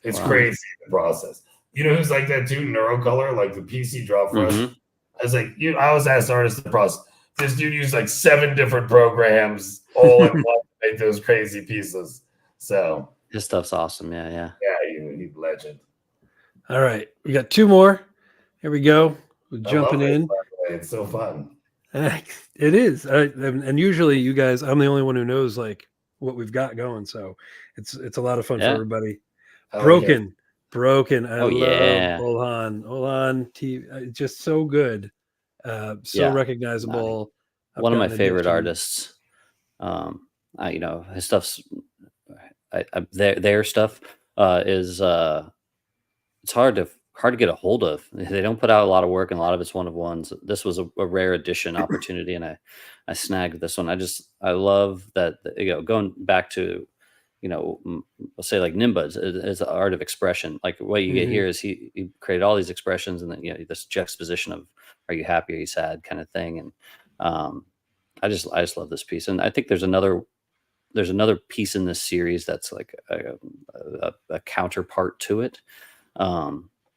it's crazy, the process. You know who's like that too? Neurocolor, like the PC drop for us. I was like, I always ask artists the process. This dude used like 7 different programs all in one to make those crazy pieces. So his stuff's awesome. Yeah, he's legend. All right, we got 2 more. Here we go. We're jumping in. It's so fun. It is, and usually you guys, I'm the only one who knows like what we've got going, so it's a lot of fun for everybody. Broken. I love Olhan TV. Just so good, so recognizable. One of my favorite artists. His stuff's their stuff is it's hard to get a hold of. They don't put out a lot of work, and a lot of it's one of ones. This was a rare edition opportunity, and I snagged this one. I love that, going back to, let's say like Nimbus is the art of expression. Like, what you get here is he created all these expressions, and then this juxtaposition of, are you happy, are you sad, kind of thing. And I just love this piece. And I think there's another piece in this series that's like a counterpart to it.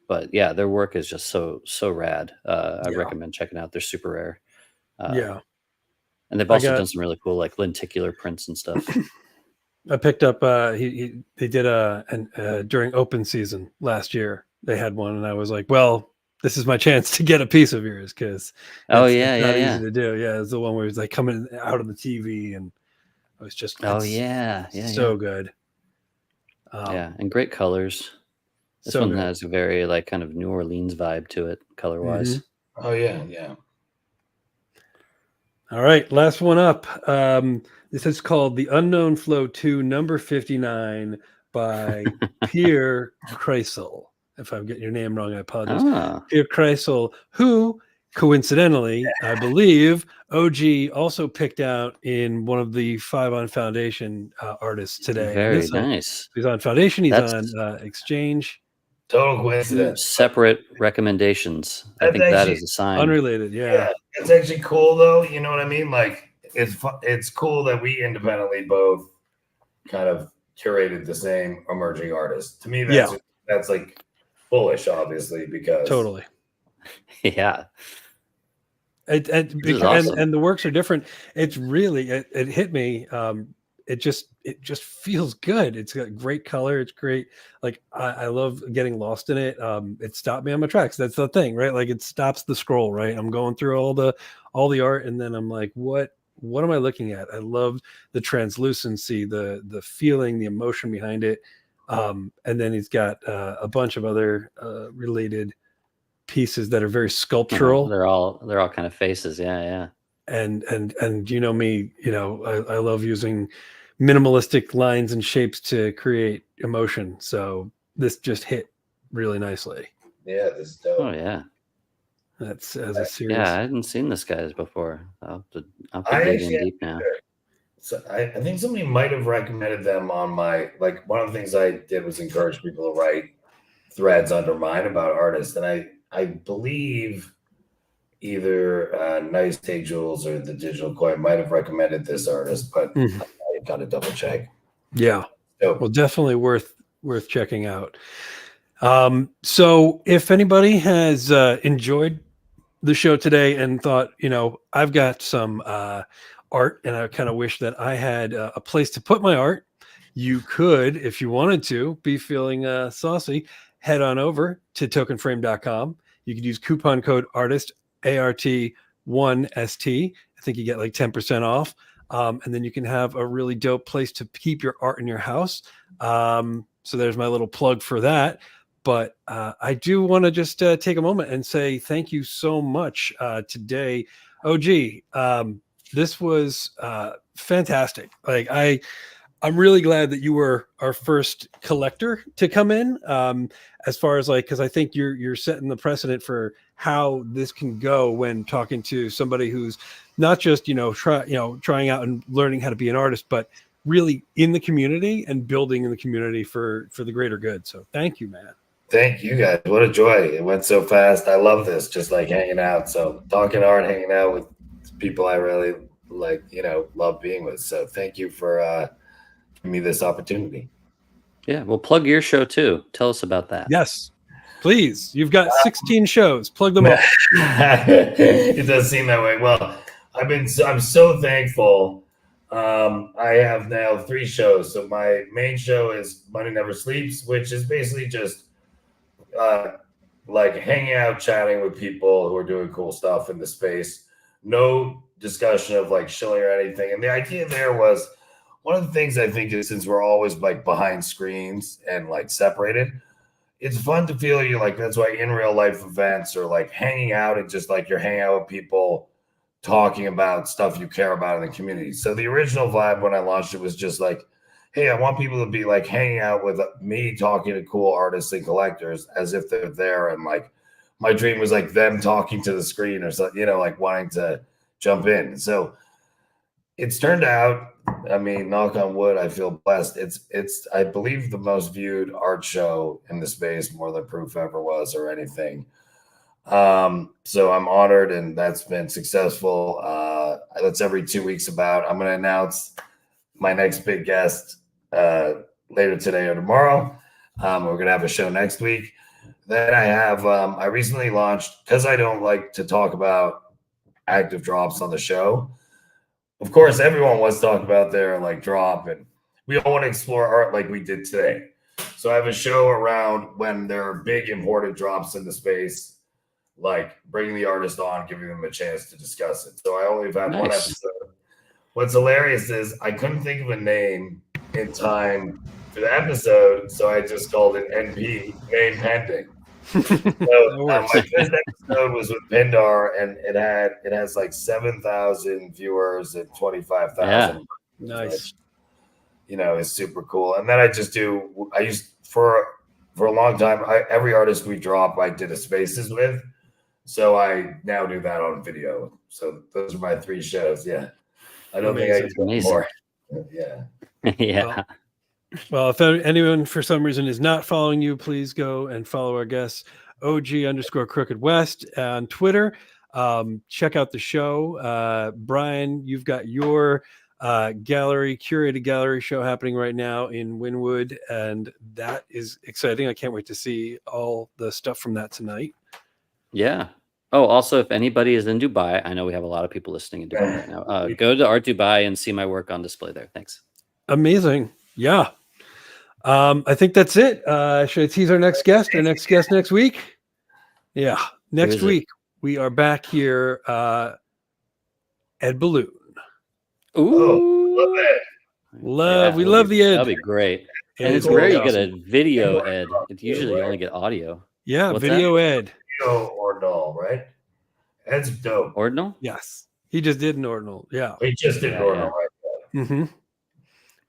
But yeah, their work is just so rad. I recommend checking out. They're super rare. And they've also done some really cool like lenticular prints and stuff. I picked up they did during open season last year. They had one, and I was like, well, this is my chance to get a piece of yours, because it's not easy to do. Yeah, it's the one where it's like coming out of the TV, and it was just so good. And great colors. This one has a very like kind of New Orleans vibe to it, color wise. Oh yeah. All right, last one up. This is called The Unknown Flow 2, number 59 by Pierre Kreisel. If I'm getting your name wrong, I apologize. Pierre Kreisel, who coincidentally, I believe OG also picked out in one of the 5 on Foundation artists today. Very nice. He's on Foundation. He's on Exchange. Total coincidence. Separate recommendations. I think that is a sign. Unrelated, yeah. It's actually cool though. You know what I mean? Like, it's cool that we independently both kind of curated the same emerging artist. To me, that's like bullish, obviously, because totally. Yeah. Awesome. And the works are different. It's really it hit me. It just feels good. It's got great color. It's great. Like I love getting lost in it. It stopped me on my tracks. That's the thing, right? Like, it stops the scroll, right? I'm going through all the art, and then I'm like, what am I looking at? I love the translucency, the feeling, the emotion behind it. And then he's got a bunch of other related pieces that are very sculptural. They're all kind of faces. Yeah. And you know me, I love using minimalistic lines and shapes to create emotion. So this just hit really nicely. Yeah, this is dope. Oh yeah. That's as a series. Yeah, I hadn't seen this guy's before. I'll have to I dig actually in deep now. So I think somebody might have recommended them on my, like, one of the things I did was encourage people to write threads under mine about artists. And I believe either Nice Take Jules or the Digital Coin might have recommended this artist, but I got to double check. Yeah. Dope. Well, definitely worth checking out. So if anybody has enjoyed the show today and thought, I've got some art and I kind of wish that I had a place to put my art, you could, if you wanted to, be feeling saucy, head on over to tokenframe.com. You could use coupon code ARTIST, ART1ST. I think you get like 10% off. And then you can have a really dope place to keep your art in your house. So there's my little plug for that. But I do want to just take a moment and say thank you so much today. OG, this was fantastic. Like I'm really glad that you were our first collector to come in. As far as because I think you're setting the precedent for how this can go when talking to somebody who's not just trying out and learning how to be an artist, but really in the community and building in the community for the greater good. So thank you, man. Thank you guys. What a joy. It went so fast. I love this, just like hanging out. So talking art, hanging out with people I really like, love being with. So thank you for giving me this opportunity. Yeah, well, plug your show too. Tell us about that. Yes, please. You've got 16 shows. Plug them all. It does seem that way. Well, I'm so thankful. I have now 3 shows. So my main show is Money Never Sleeps, which is basically just like hanging out, chatting with people who are doing cool stuff in the space. No discussion of like shilling or anything. And the idea there was, one of the things I think is, since we're always like behind screens and like separated, it's fun to feel that's why in real life events or like hanging out and just like you're hanging out with people talking about stuff you care about in the community. So the original vibe when I launched it was just like, hey, I want people to be like hanging out with me, talking to cool artists and collectors as if they're there. And like my dream was like them talking to the screen or something, like wanting to jump in. So it's turned out, I mean, knock on wood, I feel blessed. It's I believe the most viewed art show in the space, more than Proof ever was or anything. So I'm honored, and that's been successful. That's every 2 weeks about. I'm going to announce my next big guest later today or tomorrow. We're going to have a show next week. Then I have, I recently launched, because I don't like to talk about active drops on the show. Of course, everyone wants to talk about their like drop, and we all want to explore art like we did today. So I have a show around when there are big imported drops in the space, like bringing the artist on, giving them a chance to discuss it. So I only have had one episode. What's hilarious is I couldn't think of a name in time for the episode, so I just called it NP, name pending. So my first episode was with Pindar, and it has like 7,000 viewers and 25,000. Yeah. Nice. Which, is super cool. And then I used for a long time, every artist we drop, I did a spaces with. So I now do that on video. So those are my 3 shows. Yeah. I don't think I can do more. Yeah. Yeah. Well, if anyone for some reason is not following you, please go and follow our guests, OG_Crookedwest on Twitter. Check out the show. Bryan, you've got your curated gallery show happening right now in Wynwood, and that is exciting. I can't wait to see all the stuff from that tonight. Yeah. Oh, also, if anybody is in Dubai, I know we have a lot of people listening in Dubai right now. Go to Art Dubai and see my work on display there. Thanks. Amazing. Yeah. I think that's it. Should I tease our next guest? Our next guest next week? Yeah. Next week, we are back here. Ed Balloon. Ooh. We love the Ed. That'd be great. And it's rare you get a video Ed. It's usually you only get audio. Yeah, video Ed. Video Ordinal, right? Ed's dope. Ordinal? Yes. He just did an Ordinal. Yeah. He just did an Ordinal, right? Mm-hmm.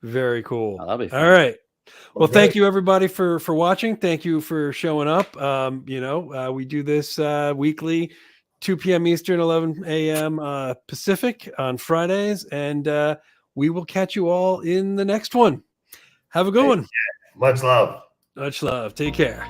Very cool. Oh, that'll be All fun. right. Well, thank great. you everybody for watching. Thank you for showing up. We do this weekly, 2 p.m. Eastern, 11 a.m. Pacific on Fridays, and we will catch you all in the next one. Have a good one. Much love. Much love. Take care.